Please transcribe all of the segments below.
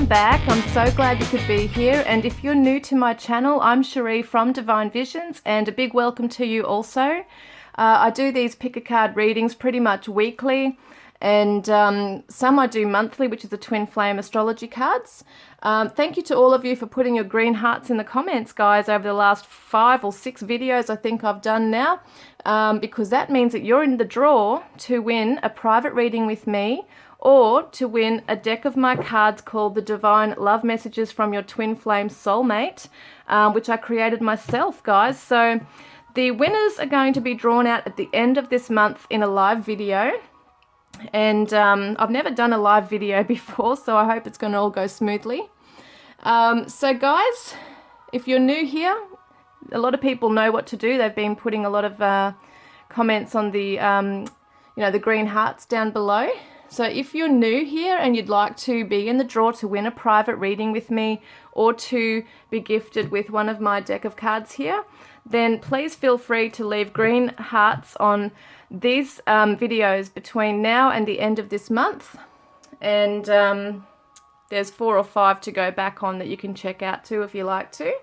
welcome back. I'm so glad you could be here. And if you're new to my channel, I'm Sheree from Divine Visions, and a big welcome to you also. I do these pick a card readings pretty much weekly, and some I do monthly, which is the twin flame astrology cards. Thank you to all of you for putting your green hearts in the comments, guys, over the last 5 or 6 videos I think I've done now, because that means that you're in the draw to win a private reading with me, or to win a deck of my cards called the Divine Love Messages from Your Twin Flame Soulmate, which I created myself, guys. So the winners are going to be drawn out at the end of this month in a live video. And I've never done a live video before, so I hope it's going to all go smoothly. So guys, if you're new here, a lot of people know what to do. They've been putting a lot of comments on the, the green hearts down below. So if you're new here and you'd like to be in the draw to win a private reading with me, or to be gifted with one of my deck of cards here, then please feel free to leave green hearts on these videos between now and the end of this month. And there's 4 or 5 to go back on that you can check out too if you like to.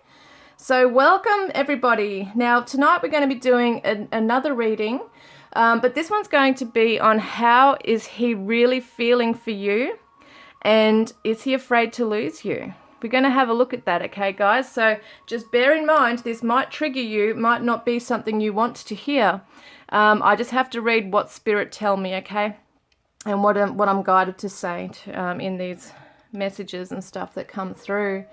So welcome everybody. Now tonight we're going to be doing another reading. But this one's going to be on how is he really feeling for you, and is he afraid to lose you? We're going to have a look at that, okay, guys? So just bear in mind, this might trigger you, might not be something you want to hear. I just have to read what Spirit tell me, okay? And what I'm guided to say in these messages and stuff that come through.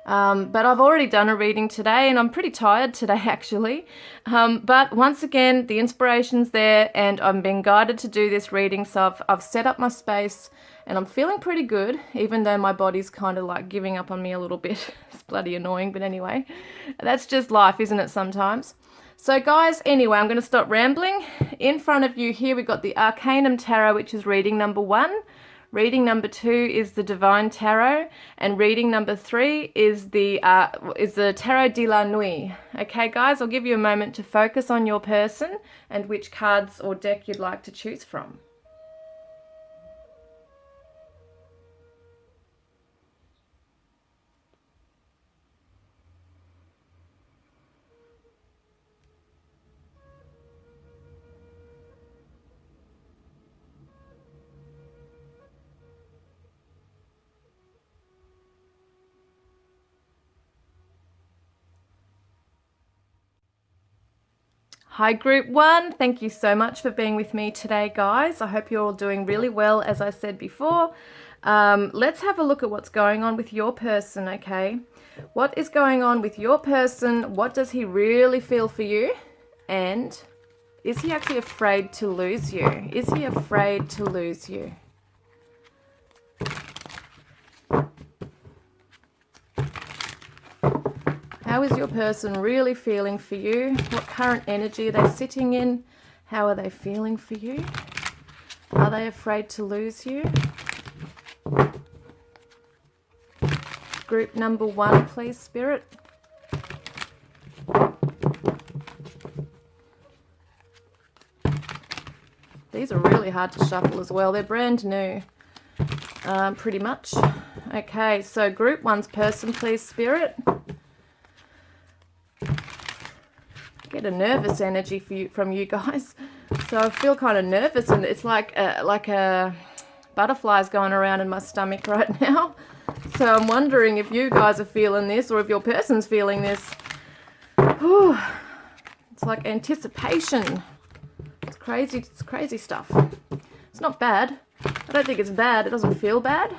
But I've already done a reading today, and I'm pretty tired today actually. But once again, the inspiration's there, and I'm being guided to do this reading. So I've set up my space, and I'm feeling pretty good, even though my body's kind of like giving up on me a little bit. It's bloody annoying, but anyway, that's just life, isn't it, sometimes? So guys, anyway, I'm going to stop rambling. In front of you here, we've got the Arcanum Tarot, which is reading number 1. Reading number 2 is the Divine Tarot, and reading number 3 is the Tarot de la Nuit. Okay, guys, I'll give you a moment to focus on your person and which cards or deck you'd like to choose from. Hi group 1, thank you so much for being with me today, guys. I hope you're all doing really well, as I said before. Let's have a look at what's going on with your person, okay? What is going on with your person? What does he really feel for you? And is he actually afraid to lose you? Is he afraid to lose you? How is your person really feeling for you? What current energy are they sitting in? How are they feeling for you? Are they afraid to lose you? Group number 1, please, Spirit. These are really hard to shuffle as well. They're brand new, pretty much. Okay, so group 1's person, please, Spirit. Get a nervous energy from you guys. So I feel kind of nervous, and it's like a butterflies going around in my stomach right now. So I'm wondering if you guys are feeling this, or if your person's feeling this. Whew. It's like anticipation. It's crazy stuff. It's not bad. I don't think it's bad. It doesn't feel bad.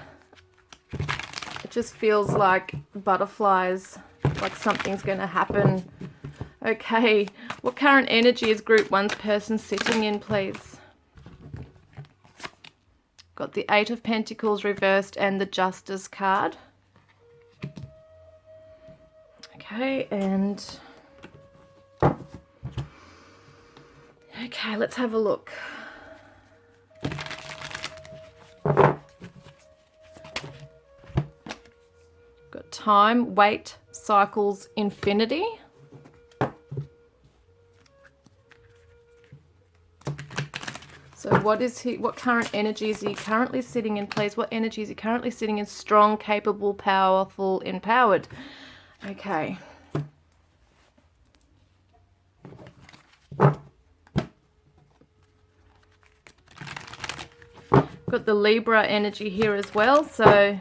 It just feels like butterflies, like something's going to happen. Okay, what current energy is group 1's person sitting in, please? Got the 8 of Pentacles reversed and the Justice card. Okay, and... okay, let's have a look. Got time, weight, cycles, infinity. So what current energy is he currently sitting in, please? What energy is he currently sitting in? Strong, capable, powerful, empowered. Okay. Got the Libra energy here as well, so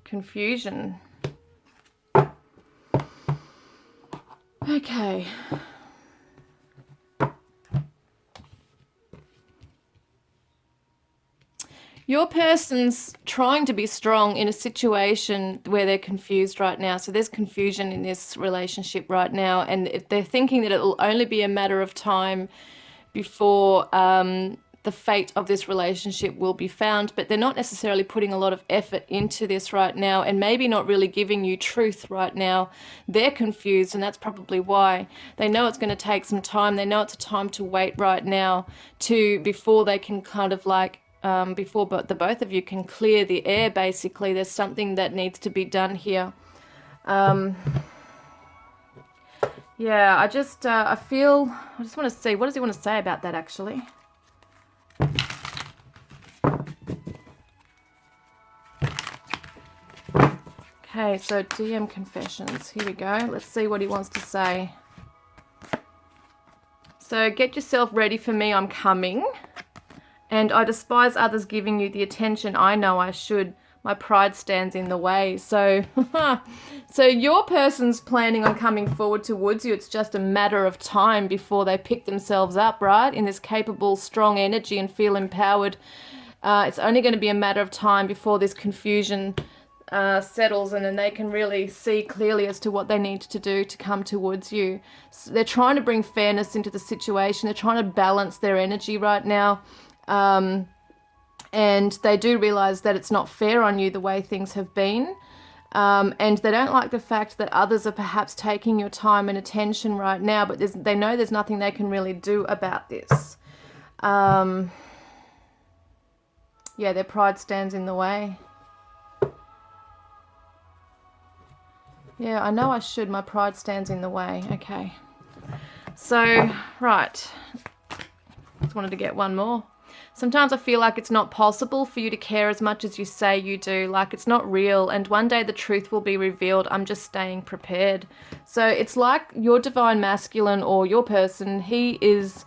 confusion. Okay. Your person's trying to be strong in a situation where they're confused right now. So there's confusion in this relationship right now, and they're thinking that it'll only be a matter of time before the fate of this relationship will be found, but they're not necessarily putting a lot of effort into this right now, and maybe not really giving you truth right now. They're confused, and that's probably why. They know it's going to take some time. They know it's a time to wait right now before they can kind of like before the both of you can clear the air. Basically, there's something that needs to be done here. Yeah, I just want to see, what does he want to say about that actually? Okay, so DM confessions. Here we go. Let's see what he wants to say. So, get yourself ready for me, I'm coming. And I despise others giving you the attention I know I should. My pride stands in the way. So, so your person's planning on coming forward towards you. It's just a matter of time before they pick themselves up, right? In this capable, strong energy and feel empowered. It's only going to be a matter of time before this confusion settles, and then they can really see clearly as to what they need to do to come towards you. So they're trying to bring fairness into the situation. They're trying to balance their energy right now. And they do realize that it's not fair on you the way things have been. And they don't like the fact that others are perhaps taking your time and attention right now, but they know there's nothing they can really do about this. Yeah, their pride stands in the way. Yeah, I know I should. My pride stands in the way. Okay. So, right. Just wanted to get one more. Sometimes I feel like it's not possible for you to care as much as you say you do. Like it's not real, and one day the truth will be revealed. I'm just staying prepared. So it's like your divine masculine or your person, he is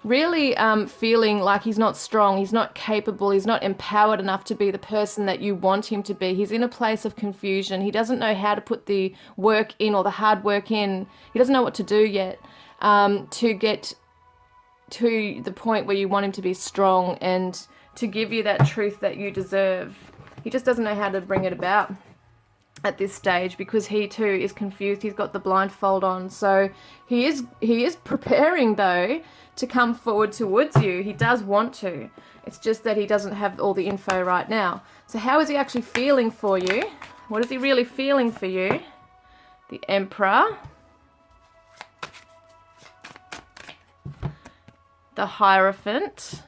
really feeling like he's not strong, he's not capable, he's not empowered enough to be the person that you want him to be. He's in a place of confusion. He doesn't know how to put the work in or the hard work in. He doesn't know what to do yet to get to the point where you want him to be strong and to give you that truth that you deserve. He just doesn't know how to bring it about at this stage because he too is confused. He's got the blindfold on. So he is preparing though to come forward towards you. He does want to. It's just that he doesn't have all the info right now. So how is he actually feeling for you? What is he really feeling for you? The Emperor. The Hierophant.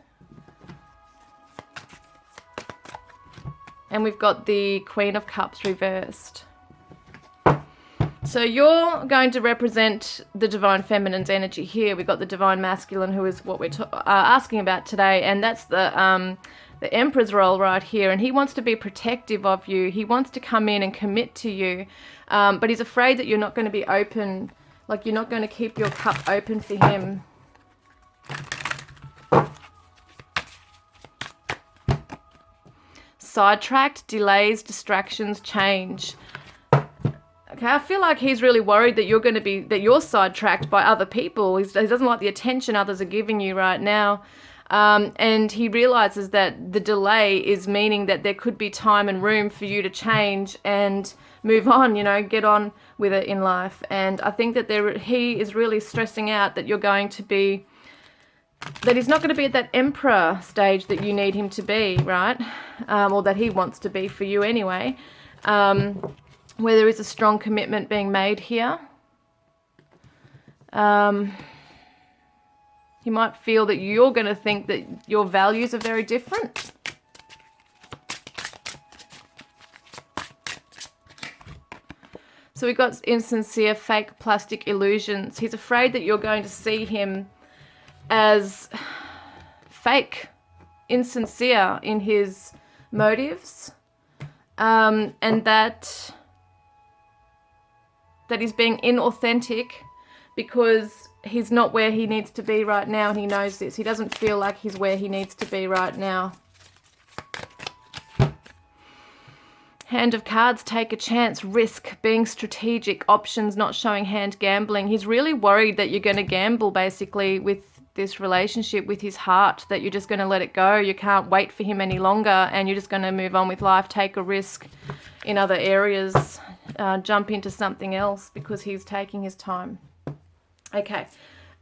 And we've got the Queen of Cups reversed. So you're going to represent the Divine Feminine's energy here. We've got the Divine Masculine, who is what we're asking about today. And that's the Emperor's role right here. And he wants to be protective of you. He wants to come in and commit to you. But he's afraid that you're not going to be open. Like you're not going to keep your cup open for him. Sidetracked, delays, distractions, change. Okay, I feel like he's really worried that you're sidetracked by other people. He doesn't like the attention others are giving you right now. And he realizes that the delay is meaning that there could be time and room for you to change and move on, get on with it in life. And I think that he is really stressing out that you're going to be, that he's not going to be at that Emperor stage that you need him to be, right? Or that he wants to be for you anyway. Where there is a strong commitment being made here. He might feel that you're going to think that your values are very different. So we got insincere, fake, plastic illusions. He's afraid that you're going to see him as fake, insincere in his motives, and that he's being inauthentic because he's not where he needs to be right now, and he knows this. He doesn't feel like he's where he needs to be right now. Hand of cards, take a chance, risk, being strategic, options, not showing hand, gambling. He's really worried that you're going to gamble basically with this relationship, with his heart, that you're just going to let it go. You can't wait for him any longer and you're just going to move on with life, take a risk in other areas, jump into something else because he's taking his time. Okay,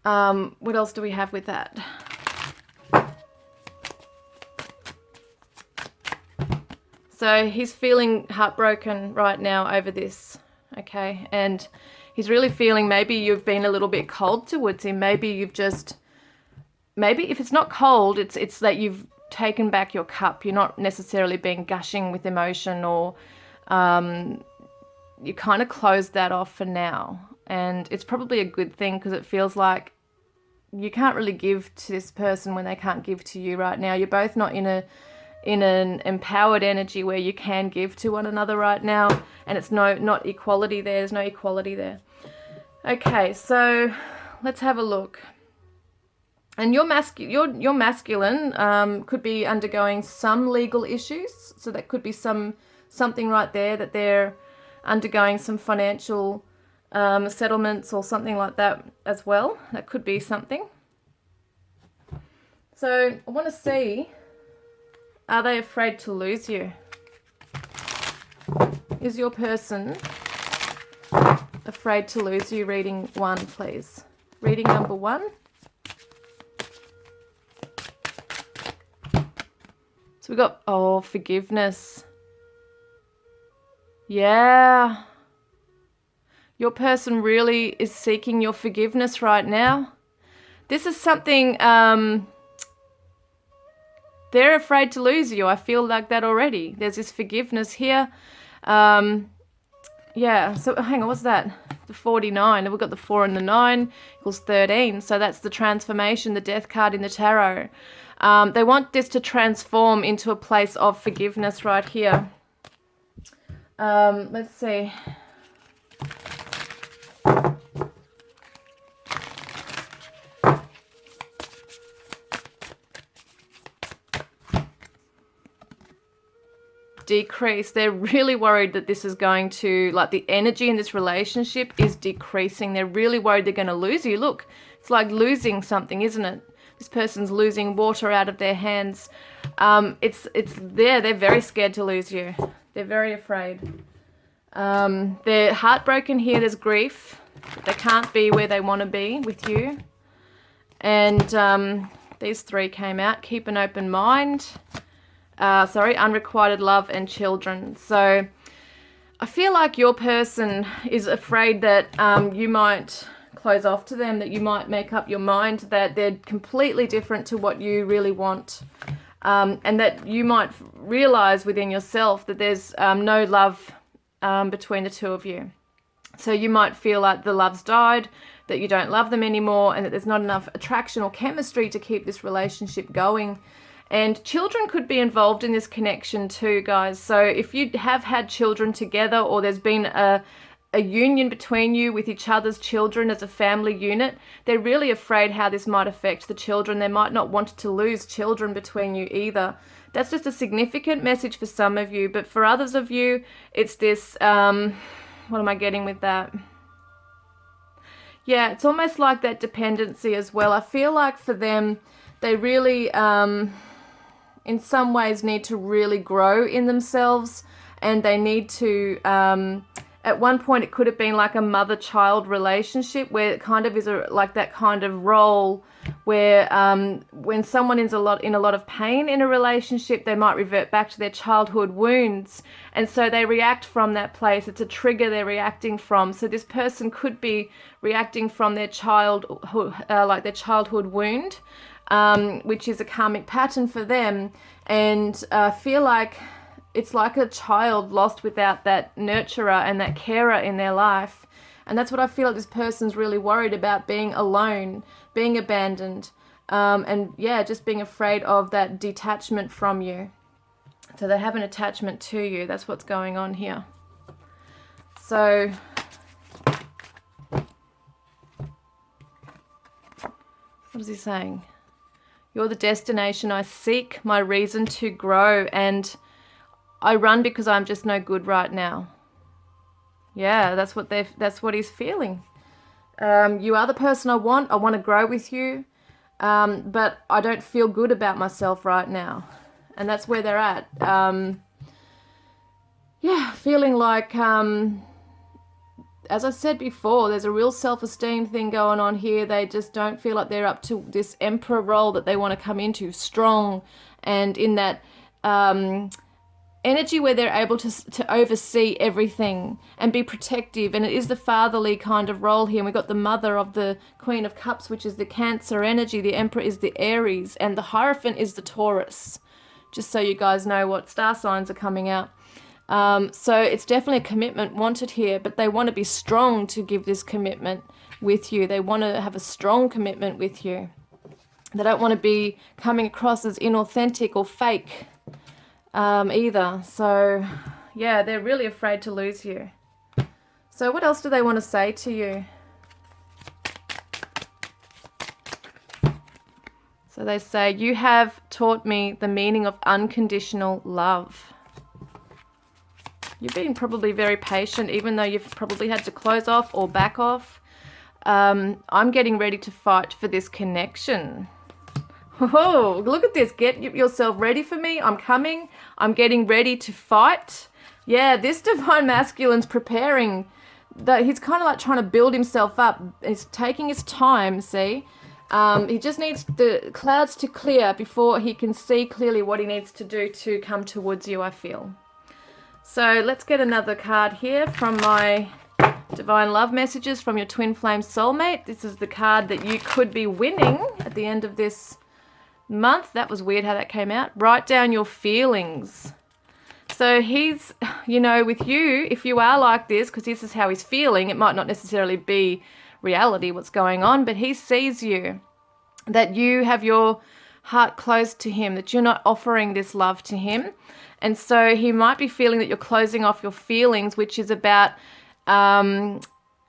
what else do we have with that? So he's feeling heartbroken right now over this, okay? And he's really feeling maybe you've been a little bit cold towards him. Maybe you've just, maybe if it's not cold, it's that you've taken back your cup. You're not necessarily being gushing with emotion, or you kind of closed that off for now. And it's probably a good thing because it feels like you can't really give to this person when they can't give to you right now. You're both not in an empowered energy where you can give to one another right now, and it's not equality there. There's no equality there. Okay, so let's have a look. And your masculine could be undergoing some legal issues, so that could be something right there, that they're undergoing some financial settlements or something like that as well. That could be something. So I want to see, are they afraid to lose you? Is your person afraid to lose you? Reading 1, please. Reading number 1. So we got, oh, forgiveness. Yeah. Your person really is seeking your forgiveness right now. This is something, they're afraid to lose you. I feel like that already. There's this forgiveness here. Yeah, so hang on, what's that? The 49. We've got the 4 and the 9 equals 13. So that's the transformation, the death card in the tarot. They want this to transform into a place of forgiveness right here. Let's see. Decrease. They're really worried that this is going to, like, the energy in this relationship is decreasing. They're really worried they're going to lose you. Look, it's like losing something, isn't it? This person's losing water out of their hands. It's there. They're very scared to lose you. They're very afraid. They're heartbroken here. There's grief. They can't be where they want to be with you. And these 3 came out. Keep an open mind. Unrequited love and children. So I feel like your person is afraid that you might close off to them, that you might make up your mind that they're completely different to what you really want, and that you might realize within yourself that there's no love between the two of you. So you might feel like the love's died, that you don't love them anymore, and that there's not enough attraction or chemistry to keep this relationship going. And children could be involved in this connection too, guys. So if you have had children together, or there's been a union between you with each other's children as a family unit, they're really afraid how this might affect the children. They might not want to lose children between you either. That's just a significant message for some of you. But for others of you, it's this, what am I getting with that? Yeah, it's almost like that dependency as well. I feel like for them, they really, in some ways, need to really grow in themselves, and they need to, at one point it could have been like a mother-child relationship where it kind of is like that kind of role where when someone is in a lot of pain in a relationship, they might revert back to their childhood wounds, and so they react from that place. It's a trigger they're reacting from. So this person could be reacting from their childhood, like their childhood wound, which is a karmic pattern for them, and feel like it's like a child lost without that nurturer and that carer in their life. And that's what I feel like this person's really worried about, being alone, being abandoned, and yeah, just being afraid of that detachment from you. So they have an attachment to you. That's what's going on here. So what is he saying? You're the destination I seek, my reason to grow, and I run because I'm just no good right now. Yeah, that's what he's feeling. You are the person I want. I want to grow with you, but I don't feel good about myself right now, and that's where they're at. Yeah, feeling like, as I said before, there's a real self-esteem thing going on here. They just don't feel like they're up to this emperor role that they want to come into, strong and in that energy where they're able to oversee everything and be protective. And it is the fatherly kind of role here. And we've got the mother of the Queen of Cups, which is the Cancer energy. The Emperor is the Aries, and the Hierophant is the Taurus. Just so you guys know what star signs are coming out. So it's definitely a commitment wanted here, but they want to be strong to give this commitment with you. They want to have a strong commitment with you. They don't want to be coming across as inauthentic or fake either. So yeah, they're really afraid to lose you. So what else do they want to say to you? So they say, you have taught me the meaning of unconditional love. You've been probably very patient, even though you've probably had to close off or back off. I'm getting ready to fight for this connection. Oh, look at this. Get yourself ready for me. I'm coming. I'm getting ready to fight. Yeah, this divine masculine's preparing. He's kind of like trying to build himself up. He's taking his time, see? He just needs the clouds to clear before he can see clearly what he needs to do to come towards you, I feel. So let's get another card here from my Divine Love Messages from your Twin Flame Soulmate. This is the card that you could be winning at the end of this month. That was weird how that came out. Write down your feelings. So he's, you know, with you, if you are like this, because this is how he's feeling, it might not necessarily be reality what's going on, but he sees you, that you have your heart closed to him, that you're not offering this love to him. And so he might be feeling that you're closing off your feelings, which is about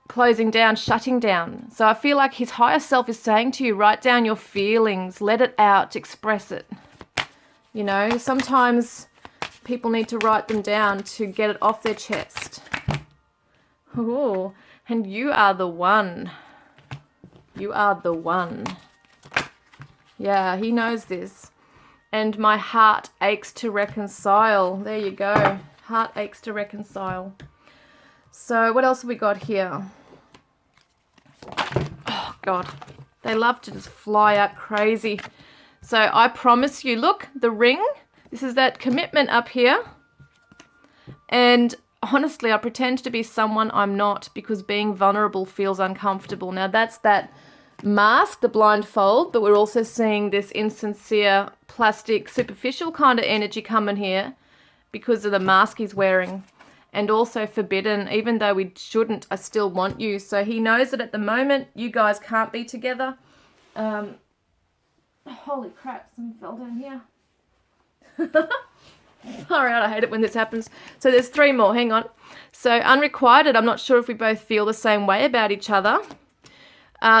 closing down, shutting down. So I feel like his higher self is saying to you, write down your feelings, let it out, express it. You know, sometimes people need to write them down to get it off their chest. Oh, and you are the one. You are the one. Yeah, he knows this. And my heart aches to reconcile. There you go. Heart aches to reconcile. So what else have we got here? Oh, God. They love to just fly out crazy. So I promise you, look, the ring. This is that commitment up here. And honestly, I pretend to be someone I'm not because being vulnerable feels uncomfortable. Now, that's that mask, the blindfold, but we're also seeing this insincere, plastic, superficial kind of energy coming here because of the mask he's wearing. And also forbidden, even though we shouldn't, I still want you. So he knows that at the moment you guys can't be together. Holy crap, something fell down here. Alright, I hate it when this happens. So there's 3 more, hang on. So unrequited, I'm not sure if we both feel the same way about each other.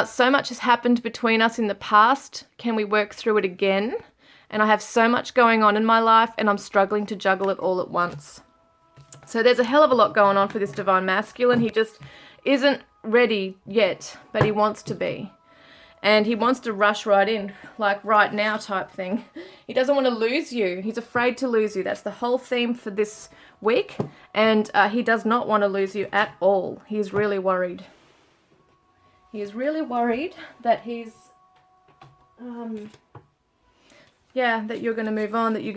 So much has happened between us in the past. Can we work through it again? And I have so much going on in my life and I'm struggling to juggle it all at once. So there's a hell of a lot going on for this divine masculine. He just isn't ready yet, but he wants to be. And he wants to rush right in, like right now type thing. He doesn't want to lose you. He's afraid to lose you. That's the whole theme for this week. And he does not want to lose you at all. He's really worried. He is really worried that he's, that you're going to move on, that you're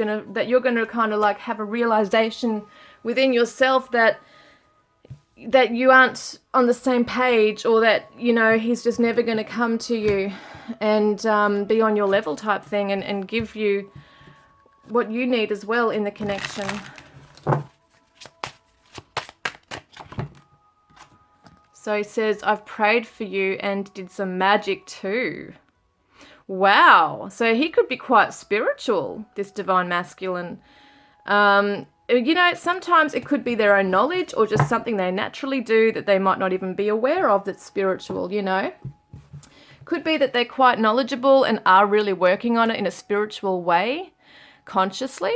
going to kind of like have a realization within yourself that you aren't on the same page, or that, you know, he's just never going to come to you and be on your level type thing and give you what you need as well in the connection. So he says, I've prayed for you and did some magic too. Wow. So he could be quite spiritual, this divine masculine. You know, sometimes it could be their own knowledge or just something they naturally do that they might not even be aware of that's spiritual, you know. Could be that they're quite knowledgeable and are really working on it in a spiritual way, consciously.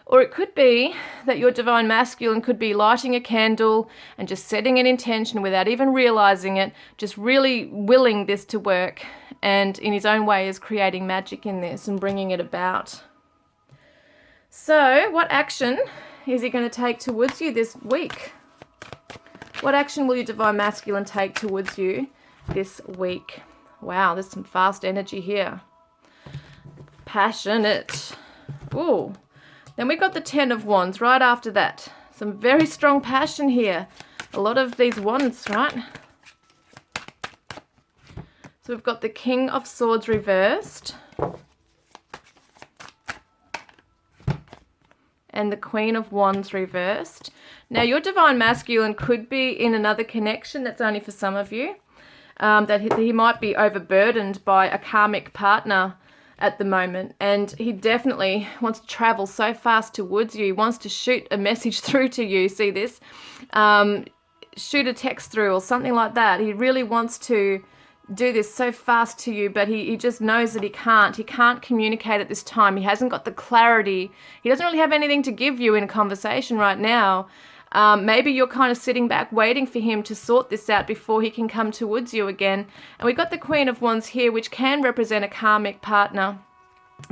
Or it could be that your divine masculine could be lighting a candle and just setting an intention without even realizing it, just really willing this to work, and in his own way is creating magic in this and bringing it about. So what action is he going to take towards you this week? What action will your divine masculine take towards you this week? Wow, there's some fast energy here. Passionate. Ooh. Then we got the 10 of Wands right after that. Some very strong passion here. A lot of these wands, right? So we've got the King of Swords reversed. And the Queen of Wands reversed. Now, your divine masculine could be in another connection. That's only for some of you. That he might be overburdened by a karmic partner at the moment, and he definitely wants to travel so fast towards you. He wants to shoot a message through to you. See this? Shoot a text through or something like that. He really wants to do this so fast to you, but he just knows that he can't communicate at this time. He hasn't got the clarity. He doesn't really have anything to give you in a conversation right now. Maybe you're kind of sitting back waiting for him to sort this out before he can come towards you again. And we've got the Queen of Wands here, which can represent a karmic partner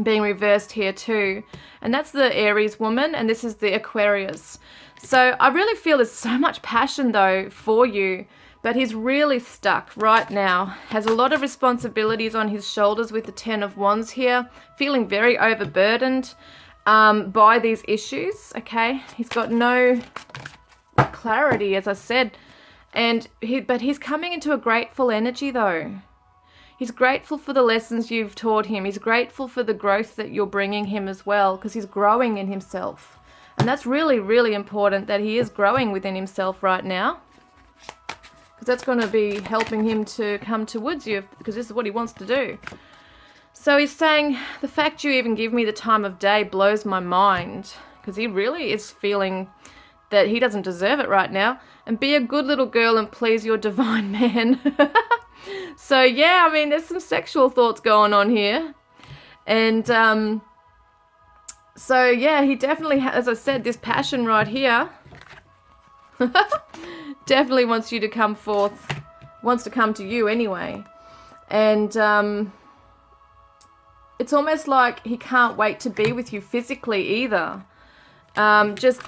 being reversed here too. And that's the Aries woman, and this is the Aquarius. So I really feel there's so much passion though for you, but he's really stuck right now. Has a lot of responsibilities on his shoulders with the 10 of Wands here, feeling very overburdened by these issues, okay? He's got no clarity, as I said, but he's coming into a grateful energy though. He's grateful for the lessons you've taught him. He's grateful for the growth that you're bringing him as well, because he's growing in himself. And that's really, really important, that he is growing within himself right now, because that's going to be helping him to come towards you, because this is what he wants to do. So he's saying, the fact you even give me the time of day blows my mind, because he really is feeling that he doesn't deserve it right now. And be a good little girl and please your divine man. So yeah, I mean, there's some sexual thoughts going on here. And so yeah, he definitely has, as I said, this passion right here. Definitely wants you to come forth, wants to come to you anyway. And it's almost like he can't wait to be with you physically either. Just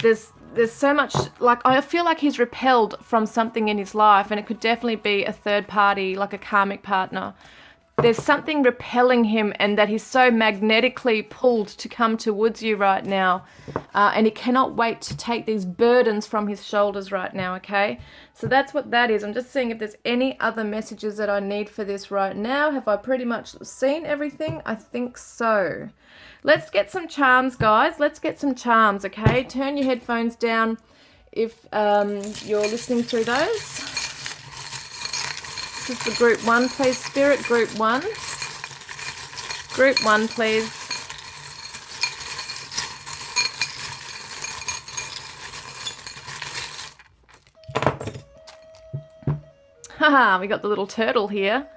there's so much, like, I feel like he's repelled from something in his life, and it could definitely be a third party, like a karmic partner. There's something repelling him, and that he's so magnetically pulled to come towards you right now. And he cannot wait to take these burdens from his shoulders right now, okay? So that's what that is. I'm just seeing if there's any other messages that I need for this right now. Have I pretty much seen everything? I think so. Let's get some charms, guys. Let's get some charms, okay? Turn your headphones down if you're listening through those. This is the group 1, please, Spirit. Group 1. Group 1, please. Haha, we got the little turtle here.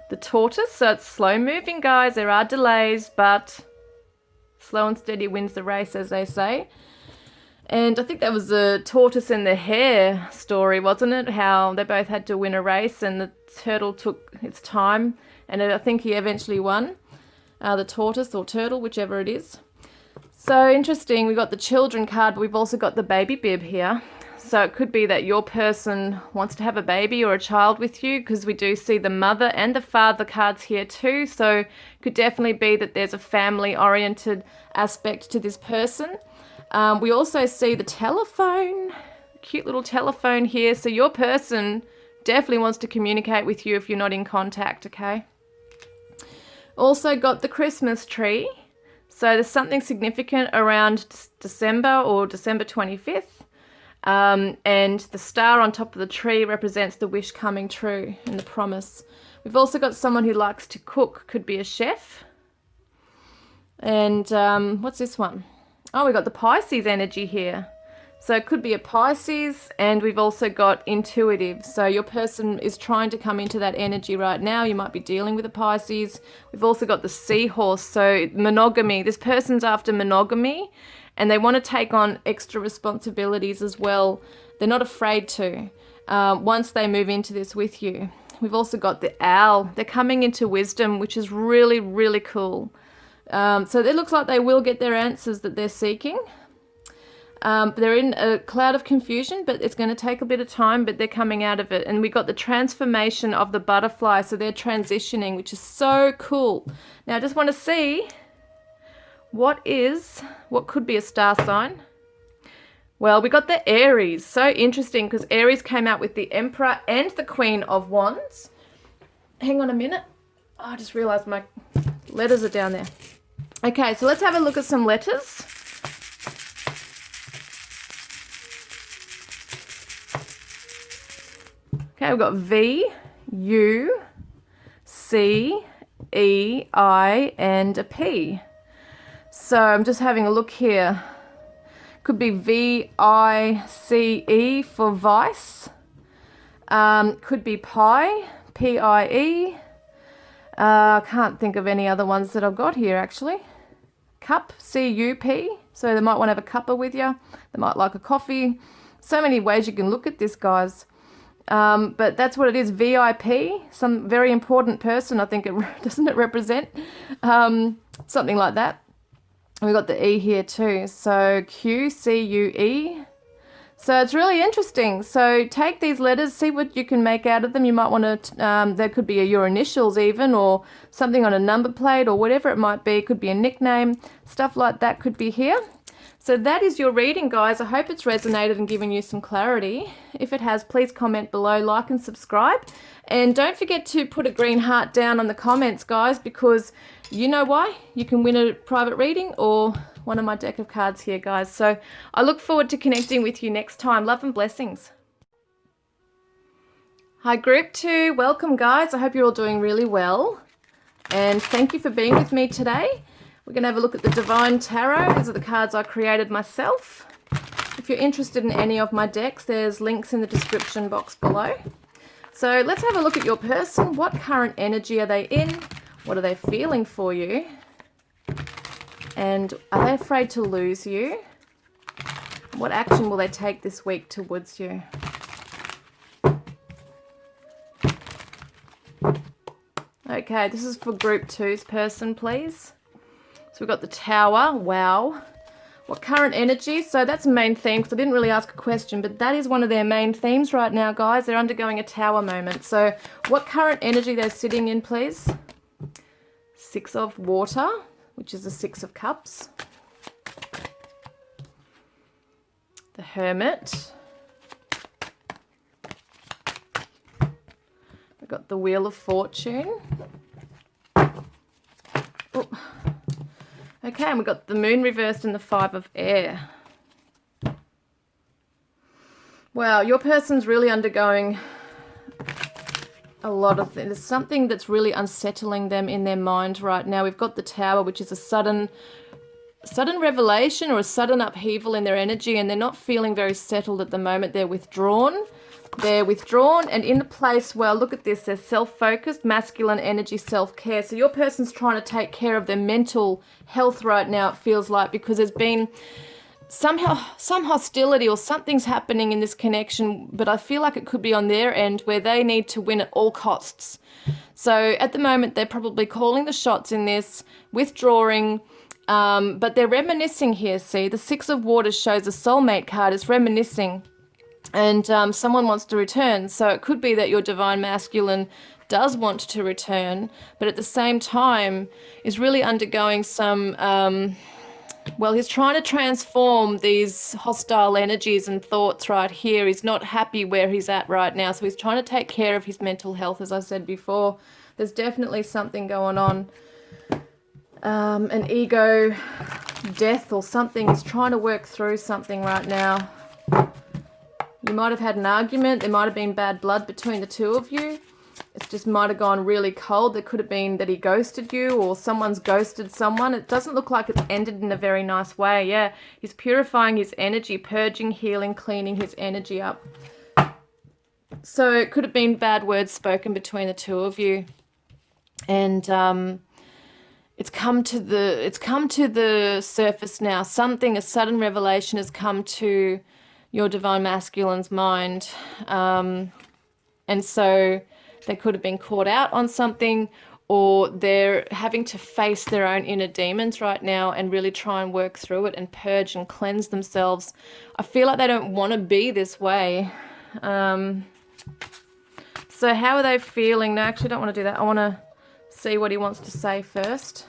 The tortoise, so it's slow moving, guys. There are delays, but slow and steady wins the race, as they say. And I think that was the tortoise and the hare story, wasn't it? How they both had to win a race and the turtle took its time. And I think he eventually won, the tortoise or turtle, whichever it is. So interesting, we got the children card, but we've also got the baby bib here. So it could be that your person wants to have a baby or a child with you, because we do see the mother and the father cards here too. So it could definitely be that there's a family-oriented aspect to this person. We also see the telephone, cute little telephone here. So your person definitely wants to communicate with you if you're not in contact, okay? Also got the Christmas tree. So there's something significant around December or December 25th. And the star on top of the tree represents the wish coming true and the promise. We've also got someone who likes to cook, could be a chef. And what's this one? Oh, we've got the Pisces energy here. So it could be a Pisces, and we've also got intuitive. So your person is trying to come into that energy right now. You might be dealing with a Pisces. We've also got the seahorse, so monogamy. This person's after monogamy, and they want to take on extra responsibilities as well. They're not afraid to once they move into this with you. We've also got the owl. They're coming into wisdom, which is really, really cool. So it looks like they will get their answers that they're seeking. They're in a cloud of confusion, but it's going to take a bit of time, but they're coming out of it. And we got the transformation of the butterfly, so they're transitioning, which is so cool. Now I just want to see what could be a star sign. Well, we got the Aries. So interesting, because Aries came out with the Emperor and the Queen of Wands. Hang on a minute. Oh, I just realized my letters are down there. Okay, so let's have a look at some letters. Okay, we've got V, U, C, E, I, and a P. So I'm just having a look here. Could be V-I-C-E for vice. Could be Pi, P-I-E. I can't think of any other ones that I've got here, actually. Cup, C-U-P. So they might want to have a cuppa with you. They might like a coffee. So many ways you can look at this, guys. But that's what it is, VIP, some very important person, I think doesn't it represent? Something like that. We've got the E here too, so Q, C, U, E. So it's really interesting. So take these letters, see what you can make out of them. You might want to, there could be your initials even, or something on a number plate, or whatever it might be. It could be a nickname, stuff like that could be here. So that is your reading, guys. I hope it's resonated and given you some clarity. If it has, please comment below, like and subscribe. And don't forget to put a green heart down on the comments, guys, because you know why. You can win a private reading or one of my deck of cards here, guys. So I look forward to connecting with you next time. Love and blessings. Hi, Group 2. Welcome, guys. I hope you're all doing really well. And thank you for being with me today. We're going to have a look at the Divine Tarot. These are the cards I created myself. If you're interested in any of my decks, there's links in the description box below. So let's have a look at your person. What current energy are they in? What are they feeling for you? And are they afraid to lose you? What action will they take this week towards you? Okay, this is for Group 2's person, please. So we've got the Tower. Wow. What current energy? So that's a main theme, because I didn't really ask a question, but that is one of their main themes right now, guys. They're undergoing a Tower moment. So what current energy they're sitting in, please? 6 of Water, which is the 6 of Cups. The Hermit. We've got the Wheel of Fortune. Oh. Okay, and we've got the Moon reversed and the 5 of Air. Wow, your person's really undergoing a lot of things. There's something that's really unsettling them in their mind right now. We've got the Tower, which is a sudden revelation or a sudden upheaval in their energy, and they're not feeling very settled at the moment. They're withdrawn. They're withdrawn, and in the place, well, look at this, they're self-focused, masculine energy, self-care. So your person's trying to take care of their mental health right now, it feels like, because there's been some hostility or something's happening in this connection, but I feel like it could be on their end where they need to win at all costs. So at the moment, they're probably calling the shots in this, withdrawing, but they're reminiscing here, see? The 6 of Waters shows a soulmate card, it's reminiscing. And someone wants to return. So it could be that your divine masculine does want to return, but at the same time is really undergoing some, well, he's trying to transform these hostile energies and thoughts right here. He's not happy where he's at right now. So he's trying to take care of his mental health, as I said before. There's definitely something going on. An ego death or something. He's trying to work through something right now. You might have had an argument. There might have been bad blood between the two of you. It just might have gone really cold. There could have been that he ghosted you or someone's ghosted someone. It doesn't look like it's ended in a very nice way. Yeah, he's purifying his energy, purging, healing, cleaning his energy up. So it could have been bad words spoken between the two of you. And it's come to the surface now. A sudden revelation has come to your divine masculine's mind. And so they could have been caught out on something, or they're having to face their own inner demons right now and really try and work through it and purge and cleanse themselves. I feel like they don't want to be this way. So how are they feeling? No, actually, I don't want to do that. I want to see what he wants to say first.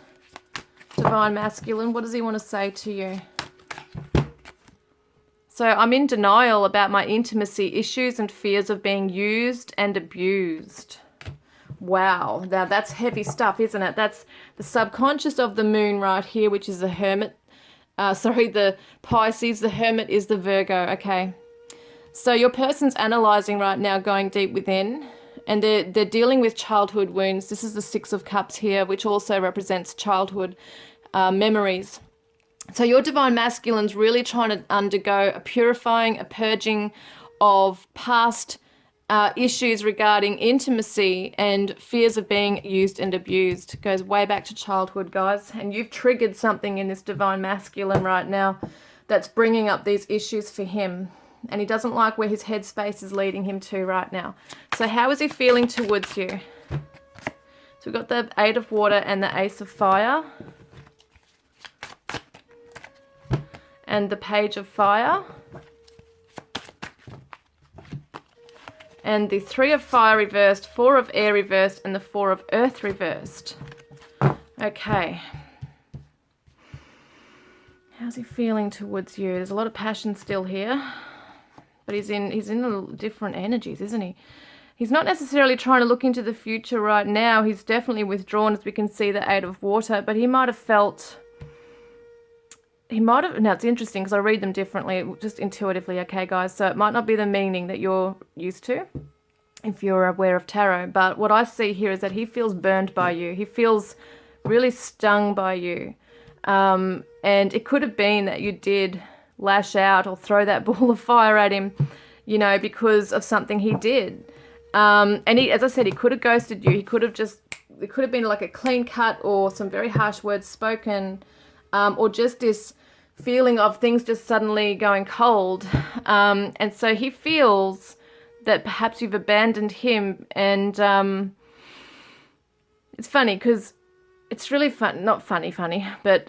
Divine masculine, what does he want to say to you? So I'm in denial about my intimacy issues and fears of being used and abused. Wow. Now that's heavy stuff, isn't it? That's the subconscious of the moon right here, which is the hermit. The Pisces. The hermit is the Virgo. Okay. So your person's analyzing right now, going deep within, and they're dealing with childhood wounds. This is the Six of Cups here, which also represents childhood memories. So your divine masculine's really trying to undergo a purifying, a purging of past issues regarding intimacy and fears of being used and abused. It goes way back to childhood, guys. And you've triggered something in this divine masculine right now that's bringing up these issues for him. And he doesn't like where his headspace is leading him to right now. So how is he feeling towards you? So we've got the Eight of Water and the Ace of Fire. And the Page of Fire. And the Three of Fire reversed, Four of Air reversed, and the Four of Earth reversed. Okay. How's he feeling towards you? There's a lot of passion still here. But he's in different energies, isn't he? He's not necessarily trying to look into the future right now. He's definitely withdrawn, as we can see the Eight of Water. But he might have felt... now it's interesting because I read them differently, just intuitively, okay guys, so it might not be the meaning that you're used to if you're aware of tarot, but what I see here is that he feels burned by you. He feels really stung by you, and it could have been that you did lash out or throw that ball of fire at him, you know, because of something he did. And he, as I said, he could have ghosted you. He could have it could have been like a clean cut or some very harsh words spoken, or just this feeling of things just suddenly going cold. And so he feels that perhaps you've abandoned him. And it's funny because it's really fun, not funny, but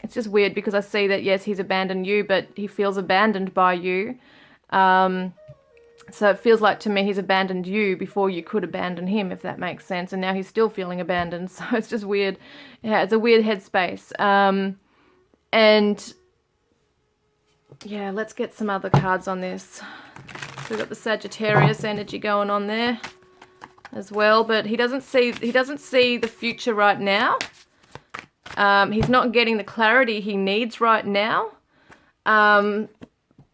it's just weird because I see that, yes, he's abandoned you, but he feels abandoned by you. So it feels like to me he's abandoned you before you could abandon him, if that makes sense. And now he's still feeling abandoned. So it's just weird. Yeah, it's a weird headspace. And yeah, let's get some other cards on this. So we've got the Sagittarius energy going on there as well. But he doesn't see the future right now. He's not getting the clarity he needs right now.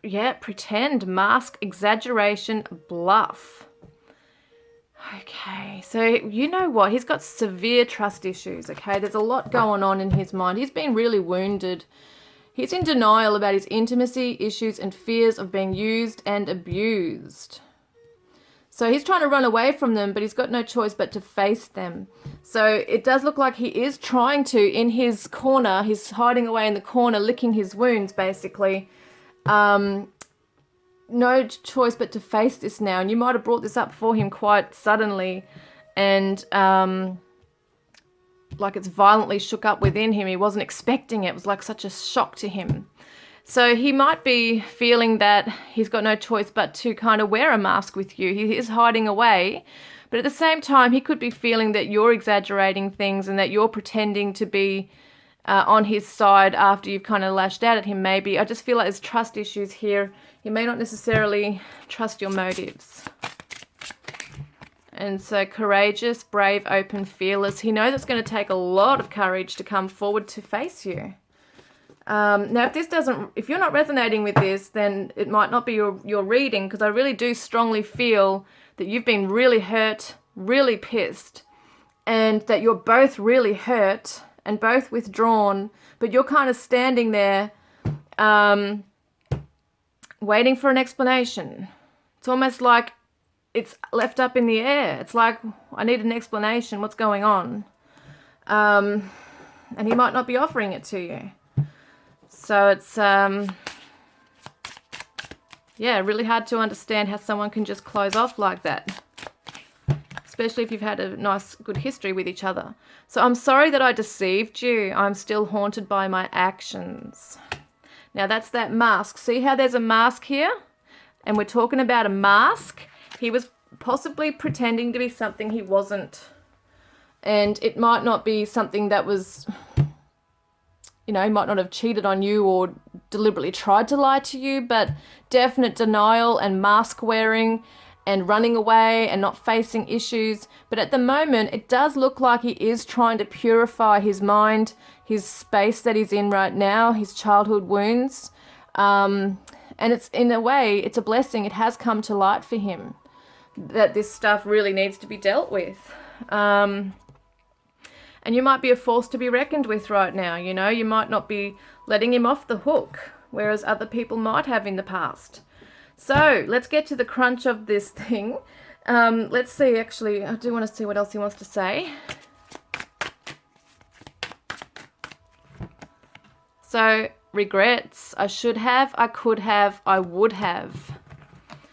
Yeah, pretend, mask, exaggeration, bluff. Okay, so you know what? He's got severe trust issues, okay? There's a lot going on in his mind. He's been really wounded. He's in denial about his intimacy issues and fears of being used and abused. So he's trying to run away from them, but he's got no choice but to face them. So it does look like he is trying to, in his corner, he's hiding away in the corner, licking his wounds, basically. No choice but to face this now, and you might have brought this up for him quite suddenly, and like it's violently shook up within him. He wasn't expecting it. It was like such a shock to him. So he might be feeling that he's got no choice but to kind of wear a mask with you. He is hiding away, but at the same time he could be feeling that you're exaggerating things and that you're pretending to be on his side after you've kind of lashed out at him, maybe. I just feel like there's trust issues here. He may not necessarily trust your motives. And so courageous, brave, open, fearless. He knows it's going to take a lot of courage to come forward to face you. Now, if you're not resonating with this, then it might not be your reading, because I really do strongly feel that you've been really hurt, really pissed, and that you're both really hurt and both withdrawn, but you're kind of standing there waiting for an explanation. It's almost like it's left up in the air. It's like, I need an explanation. What's going on? And he might not be offering it to you. So it's, yeah, really hard to understand how someone can just close off like that, especially if you've had a nice, good history with each other. So I'm sorry that I deceived you. I'm still haunted by my actions. Now that's that mask. See how there's a mask here? And we're talking about a mask. He was possibly pretending to be something he wasn't. And it might not be something that was, you know, he might not have cheated on you or deliberately tried to lie to you, but definite denial and mask wearing and running away and not facing issues. But at the moment, it does look like he is trying to purify his mind, his space that he's in right now, his childhood wounds. And it's, in a way, it's a blessing. It has come to light for him that this stuff really needs to be dealt with. And you might be a force to be reckoned with right now, you know. You might not be letting him off the hook, whereas other people might have in the past. So let's get to the crunch of this thing. Let's see, actually, I do want to see what else he wants to say. So, regrets. I should have, I could have, I would have.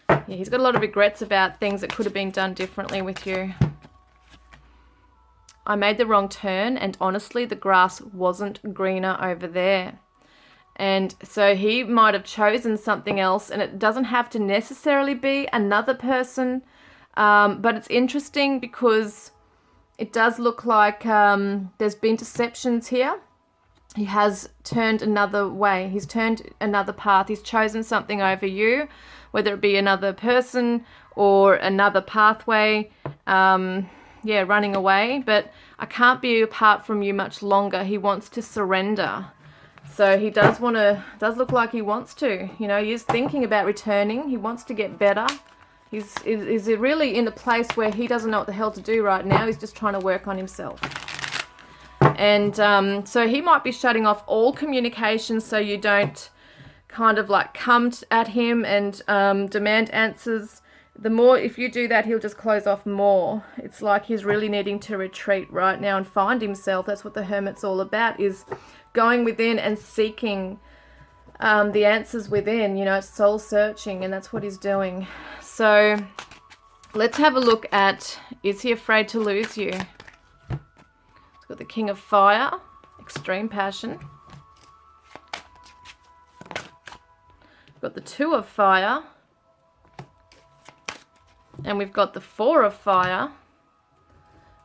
Yeah, he's got a lot of regrets about things that could have been done differently with you. I made the wrong turn, and honestly, the grass wasn't greener over there. And so he might have chosen something else, and it doesn't have to necessarily be another person. But it's interesting because it does look like there's been deceptions here. He has turned another way. He's turned another path. He's chosen something over you, whether it be another person or another pathway. Yeah, running away, but I can't be apart from you much longer. He wants to surrender. So he does look like he wants to. You know, he is thinking about returning. He wants to get better. He's really in a place where he doesn't know what the hell to do right now. He's just trying to work on himself. And so he might be shutting off all communication so you don't kind of like come at him and demand answers. The more, if you do that, he'll just close off more. It's like he's really needing to retreat right now and find himself. That's what the Hermit's all about, is going within and seeking the answers within. You know, it's soul searching, and that's what he's doing. So let's have a look at, is he afraid to lose you? It's got the King of Fire, extreme passion. Got the Two of Fire. And we've got the Four of Fire.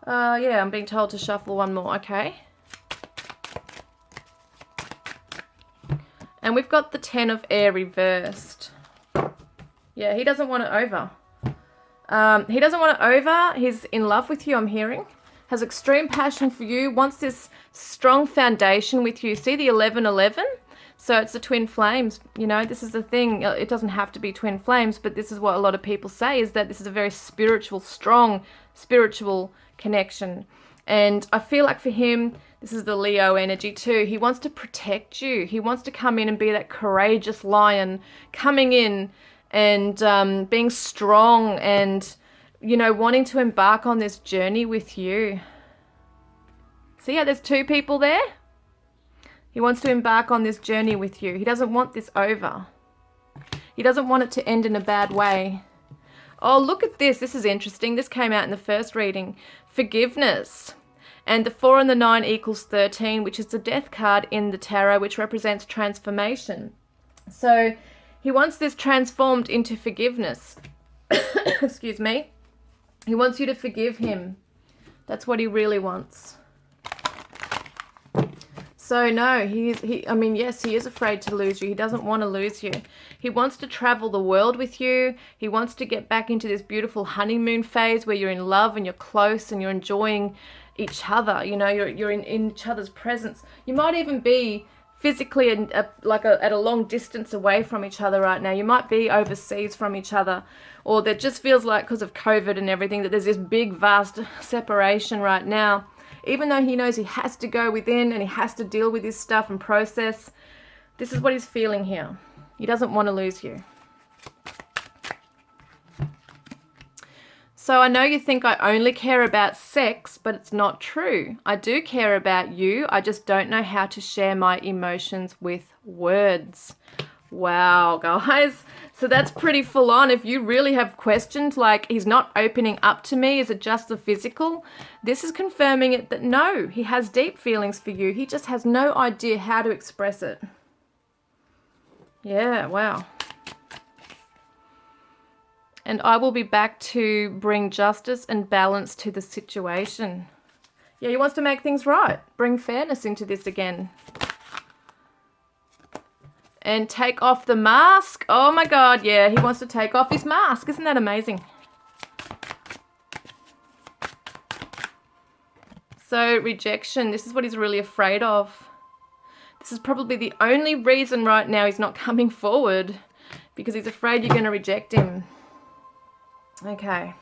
Yeah, I'm being told to shuffle one more. Okay. And we've got the Ten of Air reversed. Yeah, he doesn't want it over. He doesn't want it over. He's in love with you, I'm hearing. Has extreme passion for you. Wants this strong foundation with you. See the 11-11? So it's the twin flames, you know, this is the thing. It doesn't have to be twin flames, but this is what a lot of people say, is that this is a very spiritual, strong spiritual connection. And I feel like for him, this is the Leo energy too. He wants to protect you. He wants to come in and be that courageous lion, coming in and being strong and, you know, wanting to embark on this journey with you. See how there's two people there? He wants to embark on this journey with you. He doesn't want this over. He doesn't want it to end in a bad way. Oh, look at this. This is interesting. This came out in the first reading. Forgiveness. And the 4 and the 9 equals 13, which is the Death card in the tarot, which represents transformation. So he wants this transformed into forgiveness. Excuse me. He wants you to forgive him. That's what he really wants. So no, I mean, yes, he is afraid to lose you. He doesn't want to lose you. He wants to travel the world with you. He wants to get back into this beautiful honeymoon phase where you're in love and you're close and you're enjoying each other. You know, you're in each other's presence. You might even be physically at a long distance away from each other right now. You might be overseas from each other, or that just feels like, because of COVID and everything, that there's this big vast separation right now. Even though he knows he has to go within and he has to deal with this stuff and process, this is what he's feeling here. He doesn't want to lose you. So I know you think I only care about sex, but it's not true. I do care about you. I just don't know how to share my emotions with words. Wow, guys. So that's pretty full on. If you really have questions like, he's not opening up to me, is it just the physical? This is confirming it that no, he has deep feelings for you. He just has no idea how to express it. Yeah, wow. And I will be back to bring justice and balance to the situation. Yeah, he wants to make things right. Bring fairness into this again. And take off the mask. Oh my God, yeah, he wants to take off his mask. Isn't that amazing? So, rejection. This is what he's really afraid of. This is probably the only reason right now he's not coming forward, because he's afraid you're going to reject him. Okay.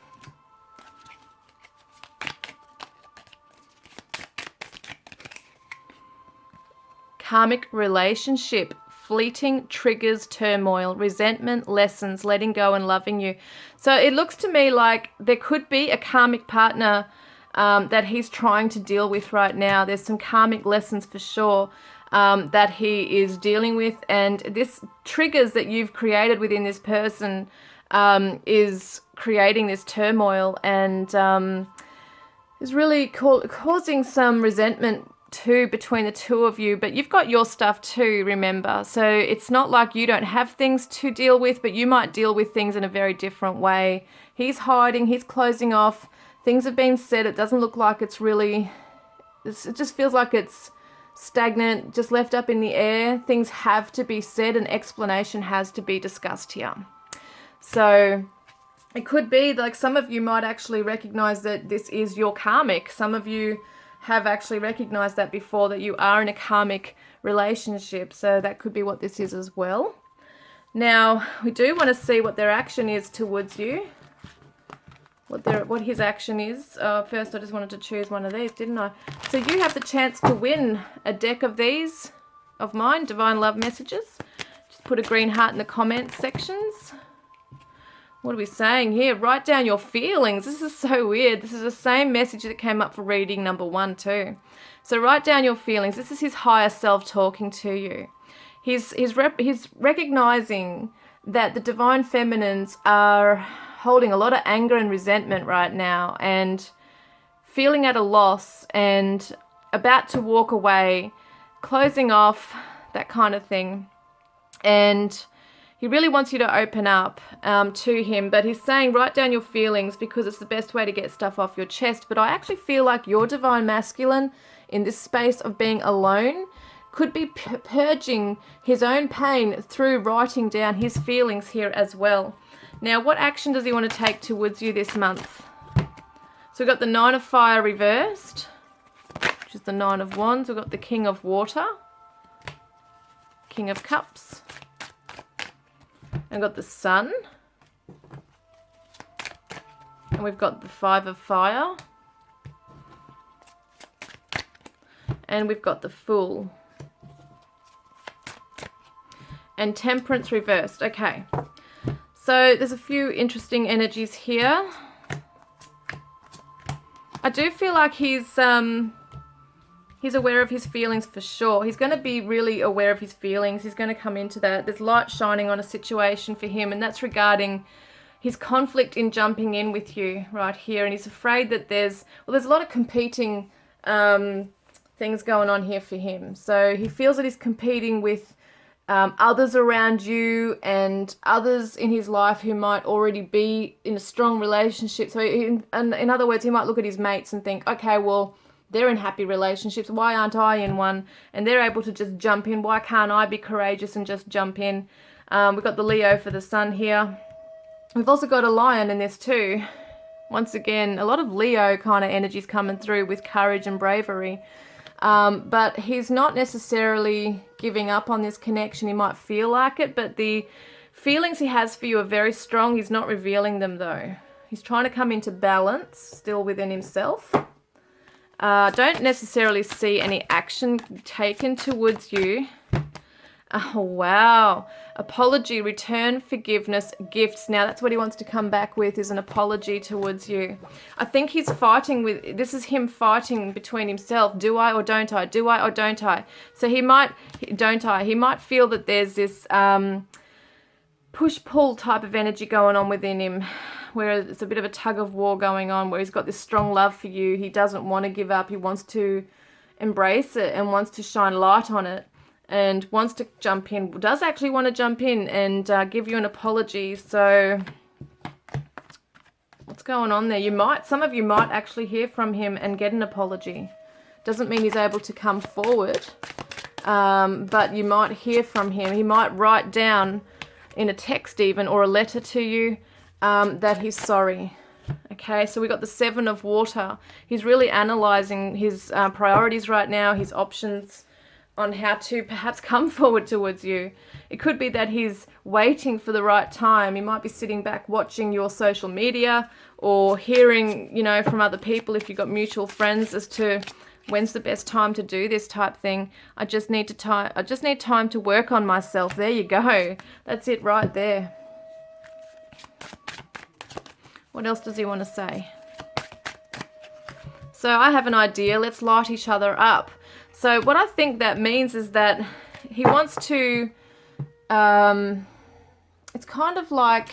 Karmic relationship. Fleeting triggers turmoil, resentment, lessons, letting go and loving you. So it looks to me like there could be a karmic partner that he's trying to deal with right now. There's some karmic lessons for sure that he is dealing with. And this triggers that you've created within this person is creating this turmoil and is really causing some resentment too between the two of you. But you've got your stuff too, remember. So it's not like you don't have things to deal with, but you might deal with things in a very different way. He's hiding, he's closing off. Things have been said. It doesn't look like it's really, it just feels like it's stagnant, just left up in the air. Things have to be said, an explanation has to be discussed here. So it could be like some of you might actually recognize that this is your karmic. Some of you have actually recognized that before, that you are in a karmic relationship. So that could be what this is as well. Now, we do want to see what their action is towards you. What his action is. First, I just wanted to choose one of these, didn't I? So you have the chance to win a deck of these, of mine, Divine Love Messages. Just put a green heart in the comments sections. What are we saying here? Write down your feelings. This is so weird. This is the same message that came up for reading number 1 too. So write down your feelings. This is his higher self talking to you. He's recognizing that the divine feminines are holding a lot of anger and resentment right now and feeling at a loss and about to walk away, closing off, that kind of thing. And he really wants you to open up to him, but he's saying write down your feelings because it's the best way to get stuff off your chest. But I actually feel like your divine masculine in this space of being alone could be purging his own pain through writing down his feelings here as well. Now, what action does he want to take towards you this month? So we've got the 9 of Fire reversed, which is the 9 of Wands. We've got the King of Water, King of Cups. And we've got the Sun. And we've got the 5 of Fire. And we've got the Fool. And Temperance reversed. Okay. So there's a few interesting energies here. I do feel like he's aware of his feelings for sure. He's going to be really aware of his feelings. He's going to come into that. There's light shining on a situation for him, and that's regarding his conflict in jumping in with you right here. And he's afraid that there's a lot of competing things going on here for him. So he feels that he's competing with others around you and others in his life who might already be in a strong relationship. So in other words, he might look at his mates and think, okay, well, they're in happy relationships. Why aren't I in one? And they're able to just jump in. Why can't I be courageous and just jump in? We've got the Leo for the Sun here. We've also got a Lion in this too. Once again, a lot of Leo kind of energies coming through with courage and bravery. But he's not necessarily giving up on this connection. He might feel like it, but the feelings he has for you are very strong. He's not revealing them though. He's trying to come into balance still within himself. Don't necessarily see any action taken towards you. Oh, wow. Apology, return, forgiveness, gifts. Now, that's what he wants to come back with, is an apology towards you. I think he's fighting with, this is him fighting between himself. Do I or don't I? Do I or don't I? So he might, don't I? He might feel that there's this push-pull type of energy going on within him, where it's a bit of a tug of war going on, where he's got this strong love for you. He doesn't want to give up. He wants to embrace it and wants to shine light on it and wants to jump in, does actually want to jump in and give you an apology. So what's going on there? Some of you might actually hear from him and get an apology. Doesn't mean he's able to come forward, but you might hear from him. He might write down in a text even, or a letter to you, that he's sorry. Okay, so we got the 7 of water. He's really analyzing his priorities right now, his options on how to perhaps come forward towards you. It could be that he's waiting for the right time. He might be sitting back watching your social media, or hearing, from other people, if you've got mutual friends, as to when's the best time to do this type thing. I just need time to work on myself. There you go. That's it right there. What else does he want to say? So I have an idea. Let's light each other up. So what I think that means is that he wants to, it's kind of like,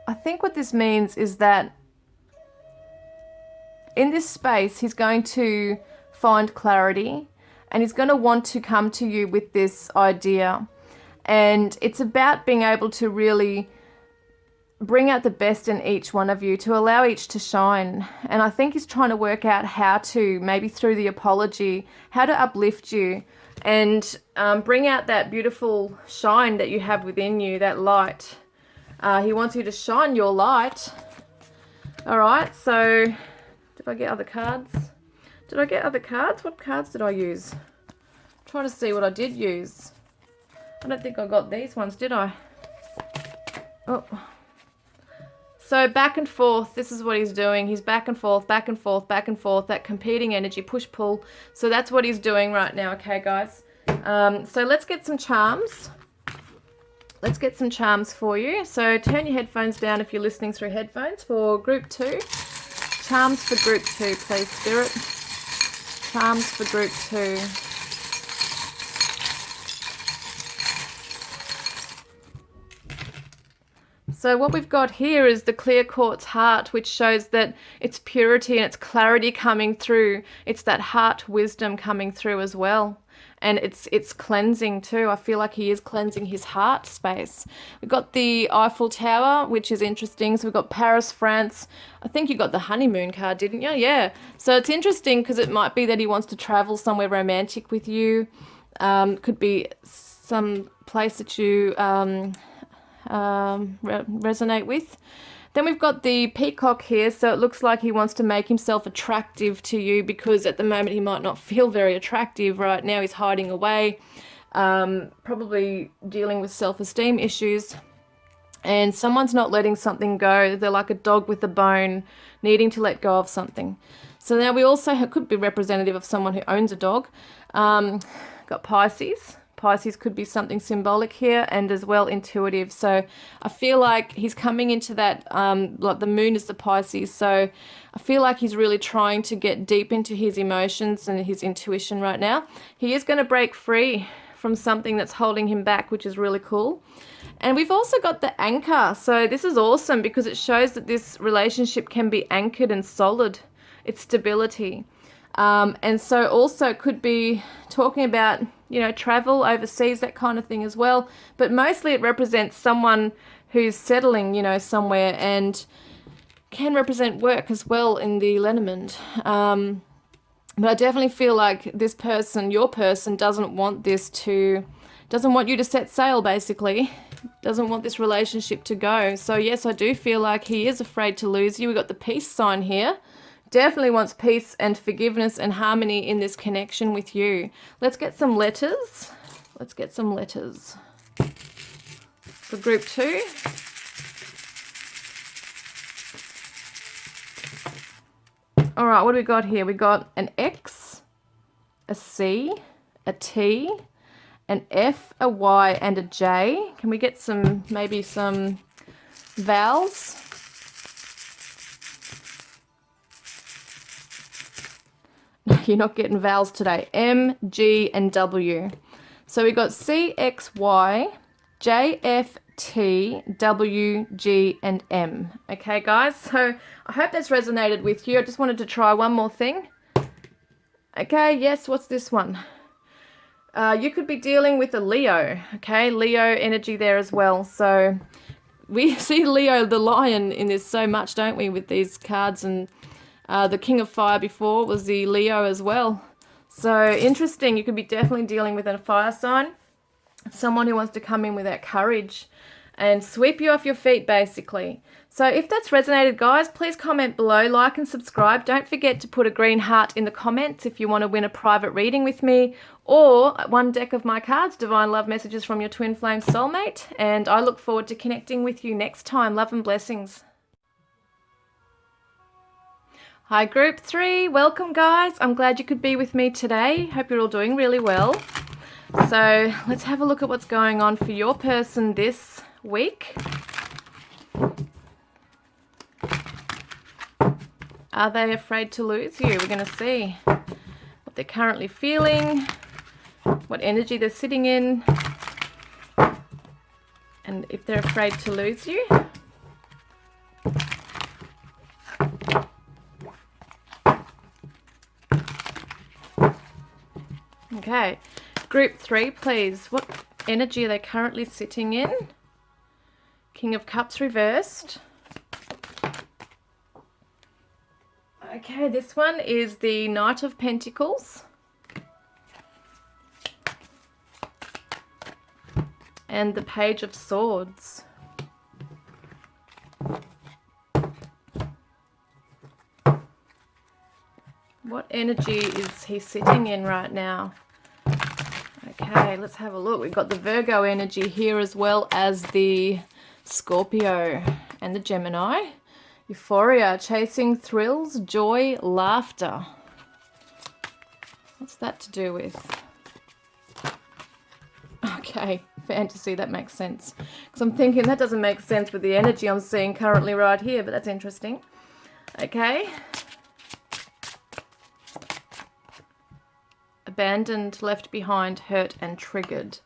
I think what this means is that in this space, he's going to find clarity, and he's going to want to come to you with this idea. And it's about being able to really bring out the best in each one of you, to allow each to shine. And I think he's trying to work out how to, maybe through the apology, how to uplift you and bring out that beautiful shine that you have within you, that light. He wants you to shine your light. All right, so did I get other cards? Did I get other cards? What cards did I use? I'm trying to see what I did use. I don't think I got these ones, did I? Oh. So back and forth, this is what he's doing. He's back and forth, back and forth, back and forth, that competing energy, push-pull. So that's what he's doing right now, okay, guys? So let's get some charms. Let's get some charms for you. So turn your headphones down if you're listening through headphones for group 2. Charms for group 2, please, Spirit. Charms for group 2. So what we've got here is the clear quartz heart, which shows that it's purity and it's clarity coming through. It's that heart wisdom coming through as well. And it's cleansing too. I feel like he is cleansing his heart space. We've got the Eiffel Tower, which is interesting. So we've got Paris, France. I think you got the honeymoon card, didn't you? Yeah. So it's interesting because it might be that he wants to travel somewhere romantic with you. Could be some place that you resonate with. Then we've got the peacock here, so it looks like he wants to make himself attractive to you, because at the moment he might not feel very attractive right now. He's hiding away, probably dealing with self-esteem issues, and someone's not letting something go. They're like a dog with a bone, needing to let go of something. So now we also could be representative of someone who owns a dog. Got Pisces. Pisces could be something symbolic here, and as well intuitive. So I feel like he's coming into that, like the moon is the Pisces. So I feel like he's really trying to get deep into his emotions and his intuition right now. He is going to break free from something that's holding him back, which is really cool. And we've also got the anchor. So this is awesome because it shows that this relationship can be anchored and solid. It's stability. And so also could be talking about, travel overseas, that kind of thing as well. But mostly it represents someone who's settling, somewhere, and can represent work as well in the Lenormand. But I definitely feel like this person, your person, doesn't want you to set sail, basically. Doesn't want this relationship to go. So yes, I do feel like he is afraid to lose you. We got the peace sign here. Definitely wants peace and forgiveness and harmony in this connection with you. Let's get some letters. Let's get some letters for group 2. All right, what do we got here? We got an X, a C, a T, an F, a Y, and a J. Can we get some, maybe some vowels? You're not getting vowels today. M, G, and W. So we got C, X, Y, J, F, T, W, G, and M. Okay, guys, so I hope that's resonated with you. I just wanted to try one more thing. Okay, yes, what's this one? You could be dealing with a Leo, okay? Leo energy there as well. So we see Leo the lion in this so much, don't we, with these cards, and the King of Fire before was the Leo as well. So interesting. You could be definitely dealing with a fire sign. Someone who wants to come in with that courage and sweep you off your feet, basically. So if that's resonated, guys, please comment below, like and subscribe. Don't forget to put a green heart in the comments if you want to win a private reading with me, or one deck of my cards, Divine Love Messages from your Twin Flame Soulmate. And I look forward to connecting with you next time. Love and blessings. Hi group 3, welcome guys. I'm glad you could be with me today. Hope you're all doing really well. So let's have a look at what's going on for your person this week. Are they afraid to lose you? We're going to see what they're currently feeling, what energy they're sitting in, and if they're afraid to lose you. Okay, group 3, please. What energy are they currently sitting in? King of Cups reversed. Okay, this one is the Knight of Pentacles. And the Page of Swords. What energy is he sitting in right now? Okay, let's have a look. We've got the Virgo energy here as well as the Scorpio and the Gemini. Euphoria, chasing thrills, joy, laughter. What's that to do with? Okay, fantasy, that makes sense. Because I'm thinking that doesn't make sense with the energy I'm seeing currently right here, but that's interesting. Okay. Abandoned, left behind, hurt, and triggered.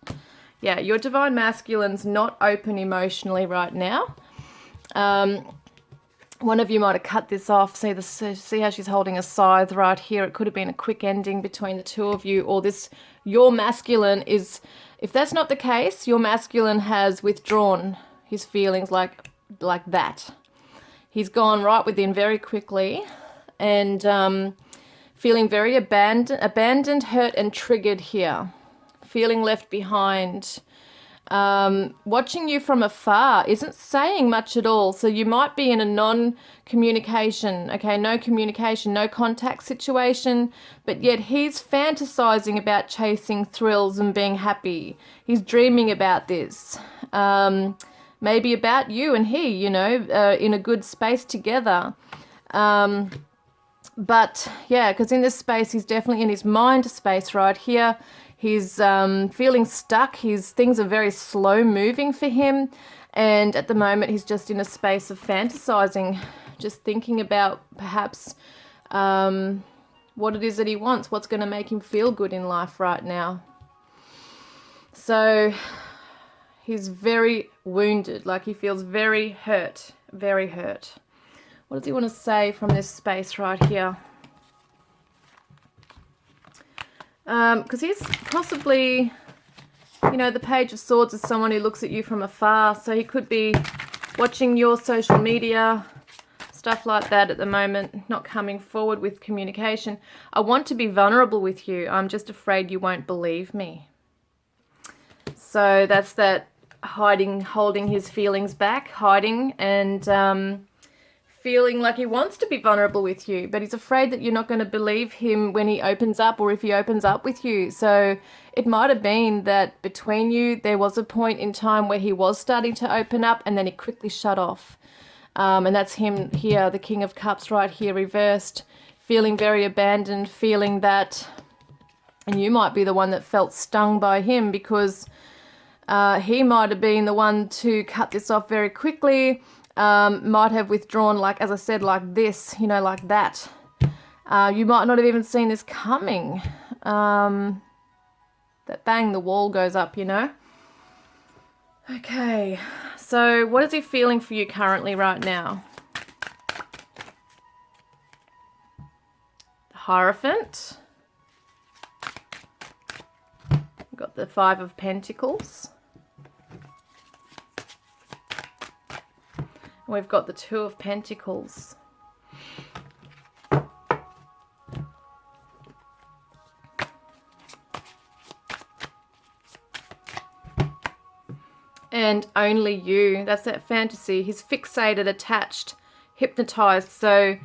Yeah, your divine masculine's not open emotionally right now. One of you might have cut this off. See how she's holding a scythe right here. It could have been a quick ending between the two of you, or your masculine is, if that's not the case, your masculine has withdrawn his feelings like that. He's gone right within very quickly, and feeling very abandoned, hurt, and triggered here. Feeling left behind. Watching you from afar isn't saying much at all. So you might be in a non-communication, okay, no communication, no contact situation, but yet he's fantasizing about chasing thrills and being happy. He's dreaming about this. Maybe about you and he, you know, in a good space together. But yeah, because in this space, he's definitely in his mind space right here. He's feeling stuck. Things are very slow moving for him. And at the moment, he's just in a space of fantasizing, just thinking about perhaps what it is that he wants, what's going to make him feel good in life right now. So he's very wounded, like he feels very hurt, very hurt. What does he want to say from this space right here? Because he's possibly, you know, the Page of Swords is someone who looks at you from afar. So he could be watching your social media, stuff like that at the moment, not coming forward with communication. I want to be vulnerable with you. I'm just afraid you won't believe me. So that's that holding his feelings back, hiding, and feeling like he wants to be vulnerable with you, but he's afraid that you're not going to believe him when he opens up, or if he opens up with you. So it might have been that between you there was a point in time where he was starting to open up, and then he quickly shut off. And that's him here, the King of Cups right here reversed, feeling very abandoned, feeling that, and you might be the one that felt stung by him, because he might have been the one to cut this off very quickly, might have withdrawn, like, as I said, like this, you know, like that. You might not have even seen this coming. That bang, the wall goes up, you know. Okay, so what is he feeling for you currently right now? The Hierophant. We've got the Five of Pentacles. We've got the Two of Pentacles. And only you. That's that fantasy. He's fixated, attached, hypnotized. So,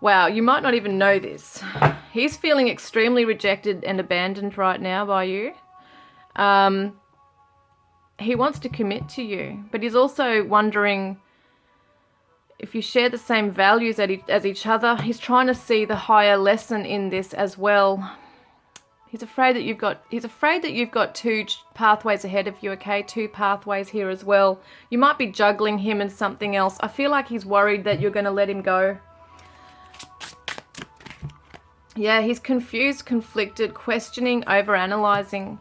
wow, you might not even know this. He's feeling extremely rejected and abandoned right now by you. He wants to commit to you, but he's also wondering if you share the same values as each other. He's trying to see the higher lesson in this as well. He's afraid that you've got two pathways ahead of you, okay? Two pathways here as well. You might be juggling him and something else. I feel like he's worried that you're going to let him go. Yeah, he's confused, conflicted, questioning, overanalyzing.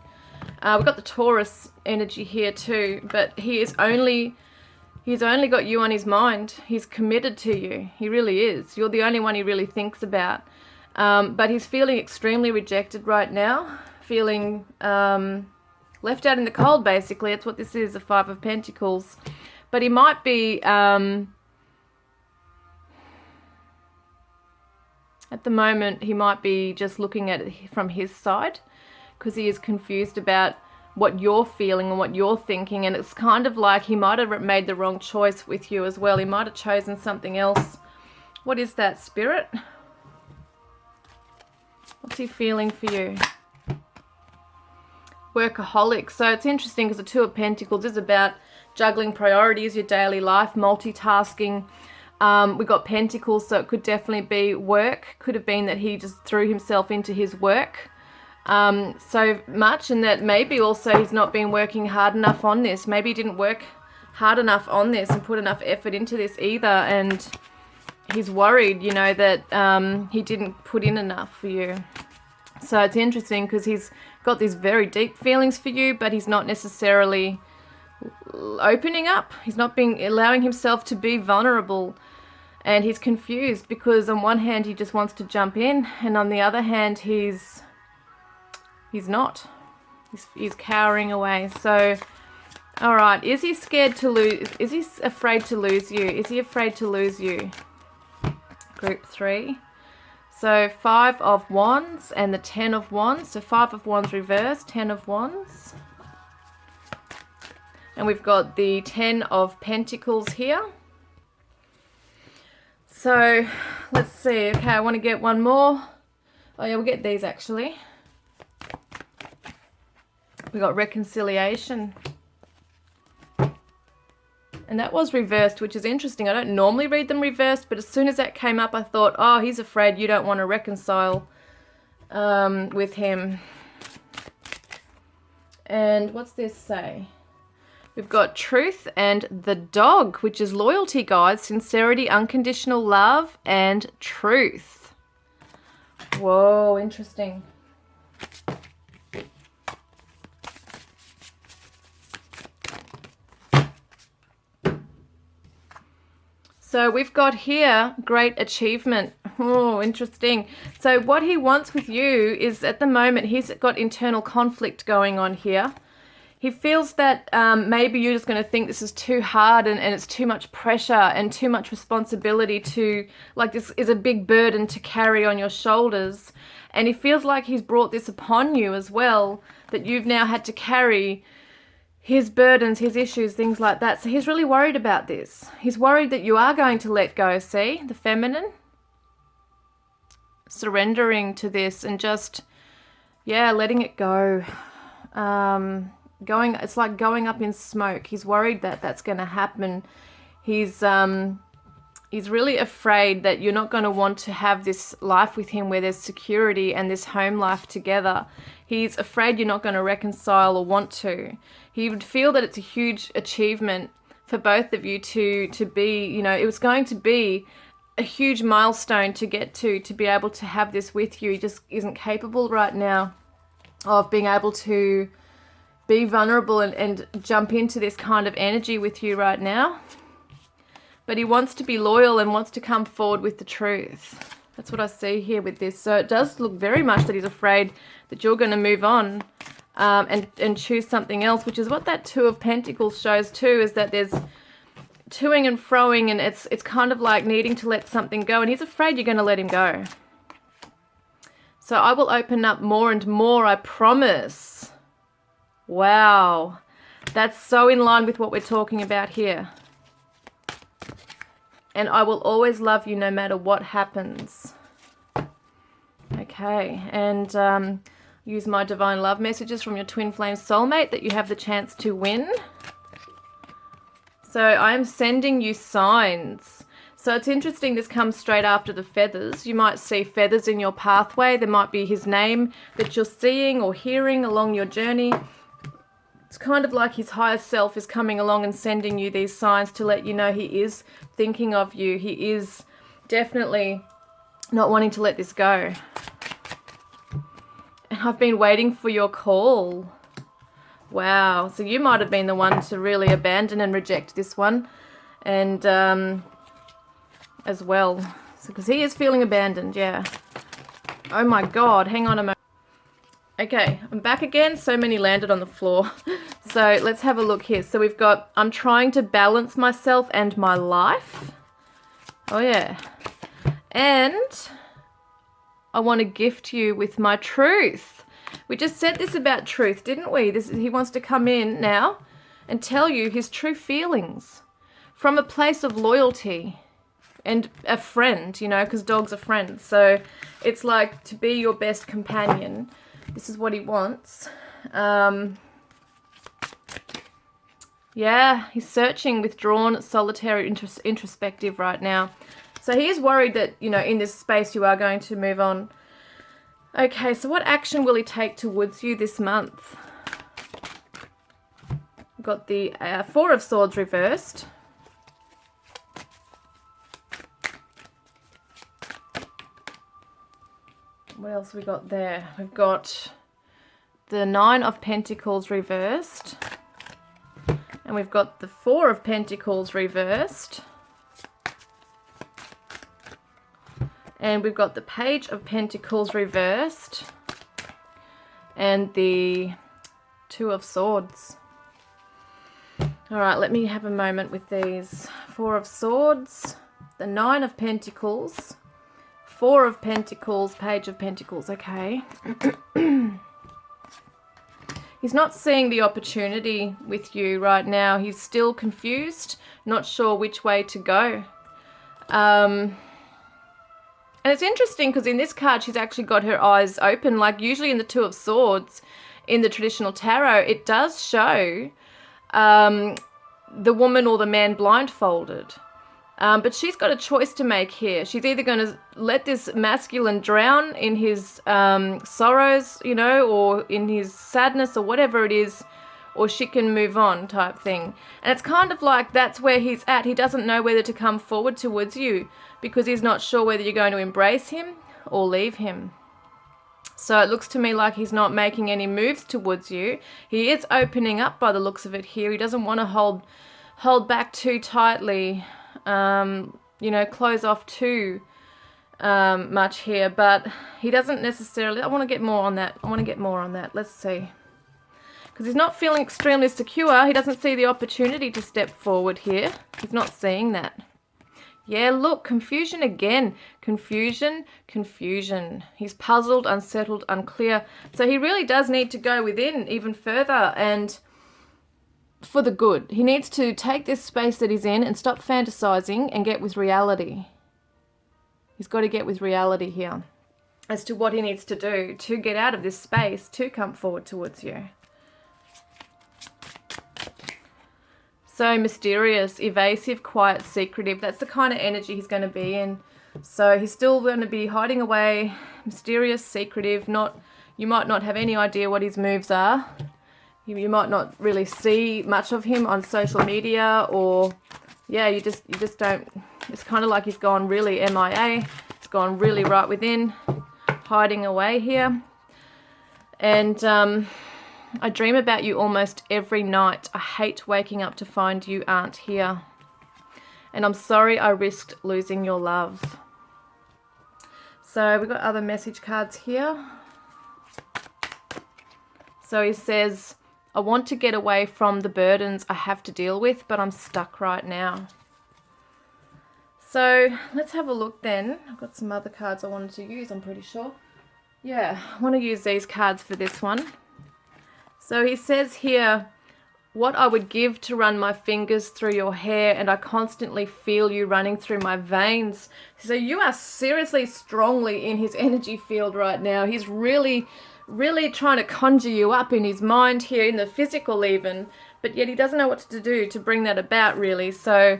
We've got the Taurus energy here too, but he's only got you on his mind. He's committed to you. He really is. You're the only one he really thinks about. But he's feeling extremely rejected right now, feeling left out in the cold, basically. That's what this is, the Five of Pentacles. But he might be, at the moment, he might be just looking at it from his side, because he is confused about what you're feeling and what you're thinking. And it's kind of like he might have made the wrong choice with you as well. He might have chosen something else. What is that, Spirit? What's he feeling for you? Workaholic. So it's interesting because the Two of Pentacles is about juggling priorities, your daily life, multitasking. We've got Pentacles, so it could definitely be work. Could have been that he just threw himself into his work so much, and that maybe also he's not been working hard enough on this. Maybe he didn't work hard enough on this and put enough effort into this either, and he's worried, you know, that he didn't put in enough for you. So it's interesting because he's got these very deep feelings for you, but he's not necessarily opening up. He's not allowing himself to be vulnerable, and he's confused because on one hand he just wants to jump in, and on the other hand he's not. He's cowering away. So, all right, is he scared to lose? Is he afraid to lose you? Is he afraid to lose you? Group 3. So 5 of Wands and the 10 of Wands. So 5 of Wands reversed, 10 of Wands. And we've got the 10 of Pentacles here. So let's see. Okay, I want to get one more. Oh yeah, we'll get these actually. We got Reconciliation. And that was reversed, which is interesting. I don't normally read them reversed, but as soon as that came up, I thought, oh, he's afraid you don't want to reconcile with him. And what's this say? We've got Truth and the Dog, which is loyalty, guys, sincerity, unconditional love, and truth. Whoa, interesting. So we've got here great achievement. Oh, interesting. So what he wants with you is, at the moment, he's got internal conflict going on here. He feels that maybe you're just going to think this is too hard and it's too much pressure and too much responsibility to, like, this is a big burden to carry on your shoulders. And he feels like he's brought this upon you as well, that you've now had to carry his burdens, his issues, things like that. So he's really worried about this. He's worried that you are going to let go, see? The feminine. Surrendering to this and just, yeah, letting it go. It's like going up in smoke. He's worried that that's going to happen. He's really afraid that you're not going to want to have this life with him where there's security and this home life together. He's afraid you're not going to reconcile or want to. He would feel that it's a huge achievement for both of you to be, you know, it was going to be a huge milestone to get to be able to have this with you. He just isn't capable right now of being able to be vulnerable and jump into this kind of energy with you right now. But he wants to be loyal and wants to come forward with the truth. That's what I see here with this. So it does look very much that he's afraid that you're going to move on and choose something else, which is what that Two of Pentacles shows too, is that there's toing and froing, and it's kind of like needing to let something go, and he's afraid you're going to let him go. So I will open up more and more, I promise. Wow. That's so in line with what we're talking about here. And I will always love you no matter what happens. Okay, and use my divine love messages from your twin flame soulmate that you have the chance to win. So I'm sending you signs. So it's interesting, this comes straight after the feathers. You might see feathers in your pathway. There might be his name that you're seeing or hearing along your journey. It's kind of like his higher self is coming along and sending you these signs to let you know he is thinking of you. He is definitely not wanting to let this go. And I've been waiting for your call. Wow. So you might have been the one to really abandon and reject this one. And as well. So, because he is feeling abandoned, yeah. Oh my God. Hang on a moment. Okay, I'm back again. So many landed on the floor. So let's have a look here. So we've got, I'm trying to balance myself and my life. Oh yeah. And I want to gift you with my truth. We just said this about truth, didn't we? He wants to come in now and tell you his true feelings from a place of loyalty and a friend, you know, because dogs are friends. So it's like to be your best companion. This is what he wants. Yeah, he's searching, withdrawn, solitary, introspective right now. So he is worried that, you know, in this space you are going to move on. Okay, so what action will he take towards you this month? We've got the Four of Swords reversed. What else we got there? We've got the Nine of Pentacles reversed. And we've got the Four of Pentacles reversed. And we've got the Page of Pentacles reversed. And the Two of Swords. All right, let me have a moment with these. Four of Swords, the Nine of Pentacles, Four of Pentacles, Page of Pentacles. Okay. He's not seeing the opportunity with you right now. He's still confused, not sure which way to go. And it's interesting because in this card, she's actually got her eyes open. Like usually in the Two of Swords, in the traditional tarot, it does show the woman or the man blindfolded. But she's got a choice to make here. She's either going to let this masculine drown in his sorrows, you know, or in his sadness or whatever it is, or she can move on type thing. And it's kind of like that's where he's at. He doesn't know whether to come forward towards you because he's not sure whether you're going to embrace him or leave him. So it looks to me like he's not making any moves towards you. He is opening up by the looks of it here. He doesn't want to hold back too tightly. You know, close off too much here, but he doesn't necessarily. I want to get more on that. Let's see. Because he's not feeling extremely secure. He doesn't see the opportunity to step forward here. He's not seeing that. Yeah, look, confusion again. Confusion. He's puzzled, unsettled, unclear. So he really does need to go within even further and for the good. He needs to take this space that he's in and stop fantasizing and get with reality. He's got to get with reality here as to what he needs to do to get out of this space to come forward towards you. So mysterious, evasive, quiet, secretive. That's the kind of energy he's going to be in. So he's still going to be hiding away, mysterious, secretive. You might not have any idea what his moves are. You might not really see much of him on social media, or yeah, you just don't. It's kind of like he's gone really MIA. He's gone really right within, hiding away here. And I dream about you almost every night. I hate waking up to find you aren't here. And I'm sorry I risked losing your love. So we've got other message cards here. So he says, I want to get away from the burdens I have to deal with, but I'm stuck right now. So let's have a look then. I've got some other cards I wanted to use, I'm pretty sure. Yeah, I want to use these cards for this one. So he says here, what I would give to run my fingers through your hair, and I constantly feel you running through my veins. So you are seriously strongly in his energy field right now. He's really trying to conjure you up in his mind here, in the physical even, but yet he doesn't know what to do to bring that about, really. So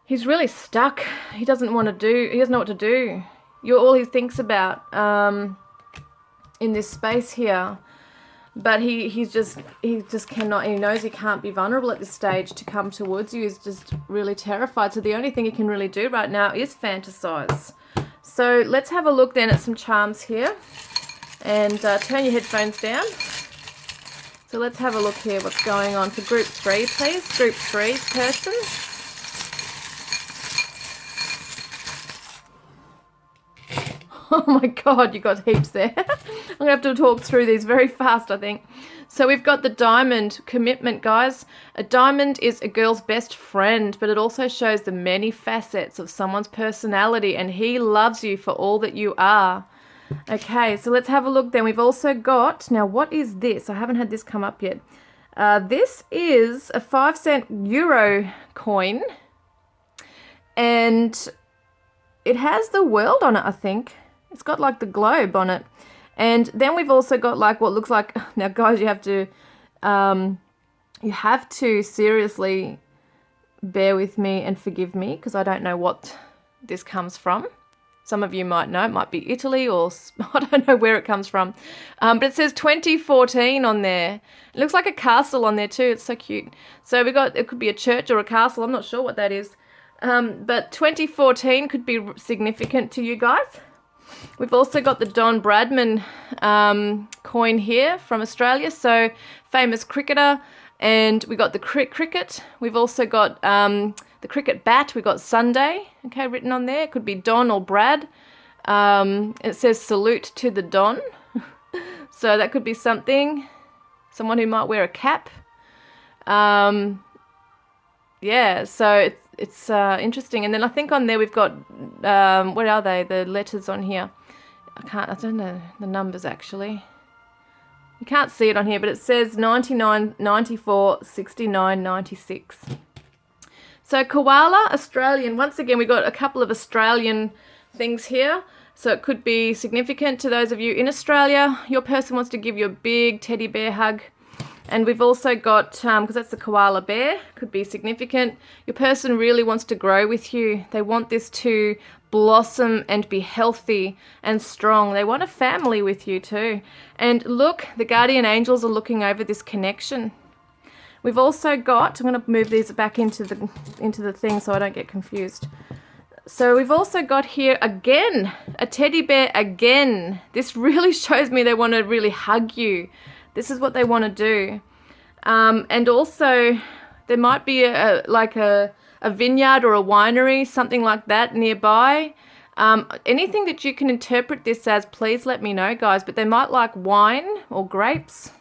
he's really stuck. He doesn't know what to do. You're all he thinks about in this space here. But he just cannot, he knows he can't be vulnerable at this stage to come towards you. He's just really terrified. So the only thing he can really do right now is fantasize. So let's have a look then at some charms here. And turn your headphones down. So let's have a look here what's going on for group 3, please. Group 3 person. Oh my God, you got heaps there. I'm going to have to talk through these very fast, I think. So we've got the diamond, commitment, guys. A diamond is a girl's best friend, but it also shows the many facets of someone's personality, and he loves you for all that you are. Okay, so let's have a look then. We've also got, now what is this? I haven't had this come up yet. This is a 5-cent euro coin, and it has the world on it, I think. It's got like the globe on it. And then we've also got like what looks like, now guys, you have to seriously bear with me and forgive me, because I don't know what this comes from. Some of you might know, it might be Italy, or I don't know where it comes from. But it says 2014 on there. It looks like a castle on there too. It's so cute. So we got, it could be a church or a castle. I'm not sure what that is. But 2014 could be significant to you guys. We've also got the Don Bradman coin here from Australia. So famous cricketer. And we got the cricket. We've also got the cricket bat. We got Sunday, okay, written on there. It could be Don or Brad. It says salute to the Don. So that could be something. Someone who might wear a cap. Yeah, so it's interesting. And then I think on there we've got, what are they? The letters on here. I don't know the numbers actually. You can't see it on here, but it says 99, 94, 69, 96. So koala, Australian. Once again, we've got a couple of Australian things here. So it could be significant to those of you in Australia. Your person wants to give you a big teddy bear hug. And we've also got, because that's the koala bear, could be significant. Your person really wants to grow with you. They want this to blossom and be healthy and strong. They want a family with you too. And look, the guardian angels are looking over this connection. We've also got, I'm going to move these back into the thing so I don't get confused. So we've also got here again, a teddy bear again. This really shows me they want to really hug you. This is what they want to do. And also there might be a vineyard or a winery, something like that nearby. Anything that you can interpret this as, please let me know, guys. But they might like wine or grapes.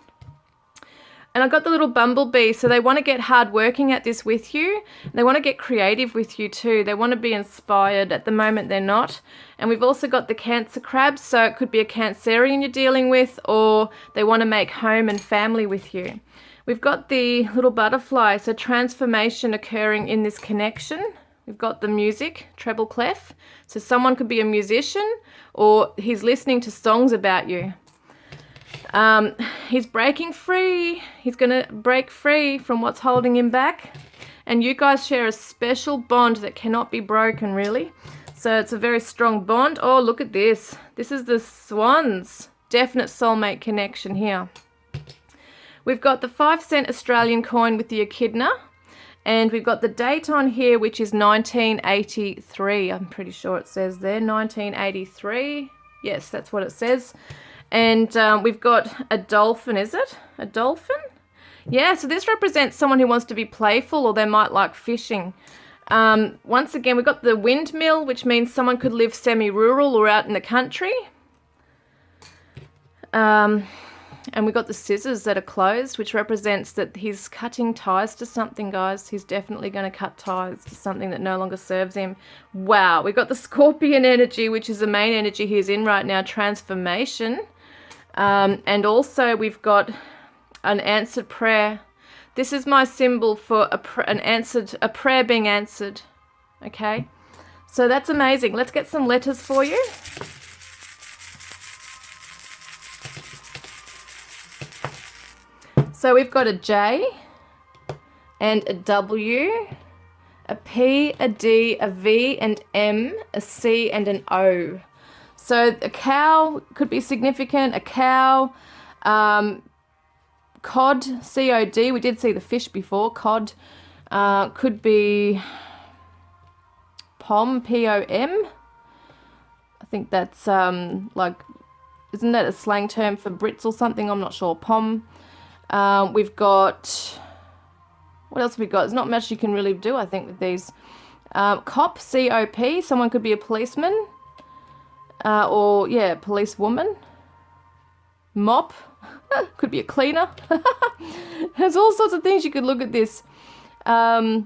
And I got the little bumblebee, so they want to get hard working at this with you. They want to get creative with you too. They want to be inspired. At the moment, they're not. And we've also got the Cancer crab, so it could be a Cancerian you're dealing with, or they want to make home and family with you. We've got the little butterfly, so transformation occurring in this connection. We've got the music, treble clef. So someone could be a musician, or he's listening to songs about you. He's breaking free. He's going to break free from what's holding him back. And you guys share a special bond that cannot be broken, really. So it's a very strong bond. Oh, look at this. This is the swans. Definite soulmate connection here. We've got the 5-cent Australian coin with the echidna. And we've got the date on here, which is 1983. I'm pretty sure it says there, 1983. Yes, that's what it says. And we've got a dolphin, is it? A dolphin? Yeah, so this represents someone who wants to be playful, or they might like fishing. Once again, we've got the windmill, which means someone could live semi-rural or out in the country. And we've got the scissors that are closed, which represents that he's cutting ties to something, guys. He's definitely going to cut ties to something that no longer serves him. Wow, we've got the scorpion energy, which is the main energy he's in right now, transformation. And also we've got an answered prayer. This is my symbol for a prayer being answered. Okay, so that's amazing. Let's get some letters for you. So we've got a J and a W, a P, a D, a V, and M, a C, and an O. So a cow could be significant. A cow, cod, C-O-D. We did see the fish before. Cod could be pom, P-O-M. I think that's like, isn't that a slang term for Brits or something? I'm not sure. Pom. We've got, what else have we got? There's not much you can really do, I think, with these. Cop, C-O-P. Someone could be a policeman. Or, yeah, policewoman. Mop. Could be a cleaner. There's all sorts of things you could look at this. But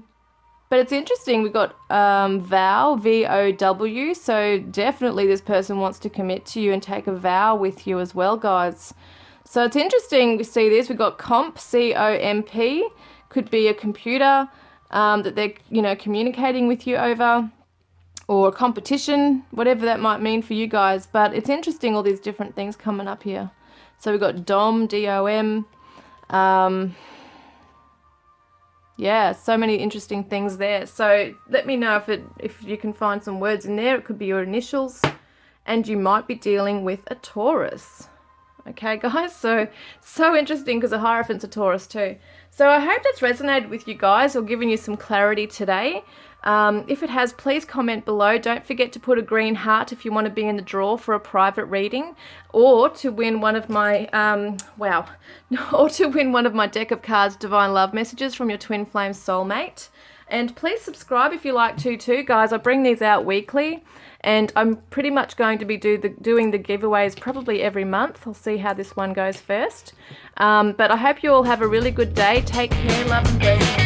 it's interesting. We've got vow, V-O-W. So definitely this person wants to commit to you and take a vow with you as well, guys. So it's interesting we see this. We've got comp, C-O-M-P. Could be a computer that they're, you know, communicating with you over, or a competition, whatever that might mean for you guys. But it's interesting, all these different things coming up here. So we've got Dom, D-O-M. Yeah, so many interesting things there. So let me know if you can find some words in there. It could be your initials, and you might be dealing with a Taurus. Okay, guys, so interesting because the Hierophant's a Taurus too. So I hope that's resonated with you guys or given you some clarity today. If it has, please comment below. Don't forget to put a green heart if you want to be in the draw for a private reading, or to win one of my deck of cards, Divine Love Messages from your Twin Flame Soulmate. And please subscribe if you like to too, guys. I bring these out weekly, and I'm pretty much going to be doing the giveaways probably every month. I'll see how this one goes first. But I hope you all have a really good day. Take care, love and blessings.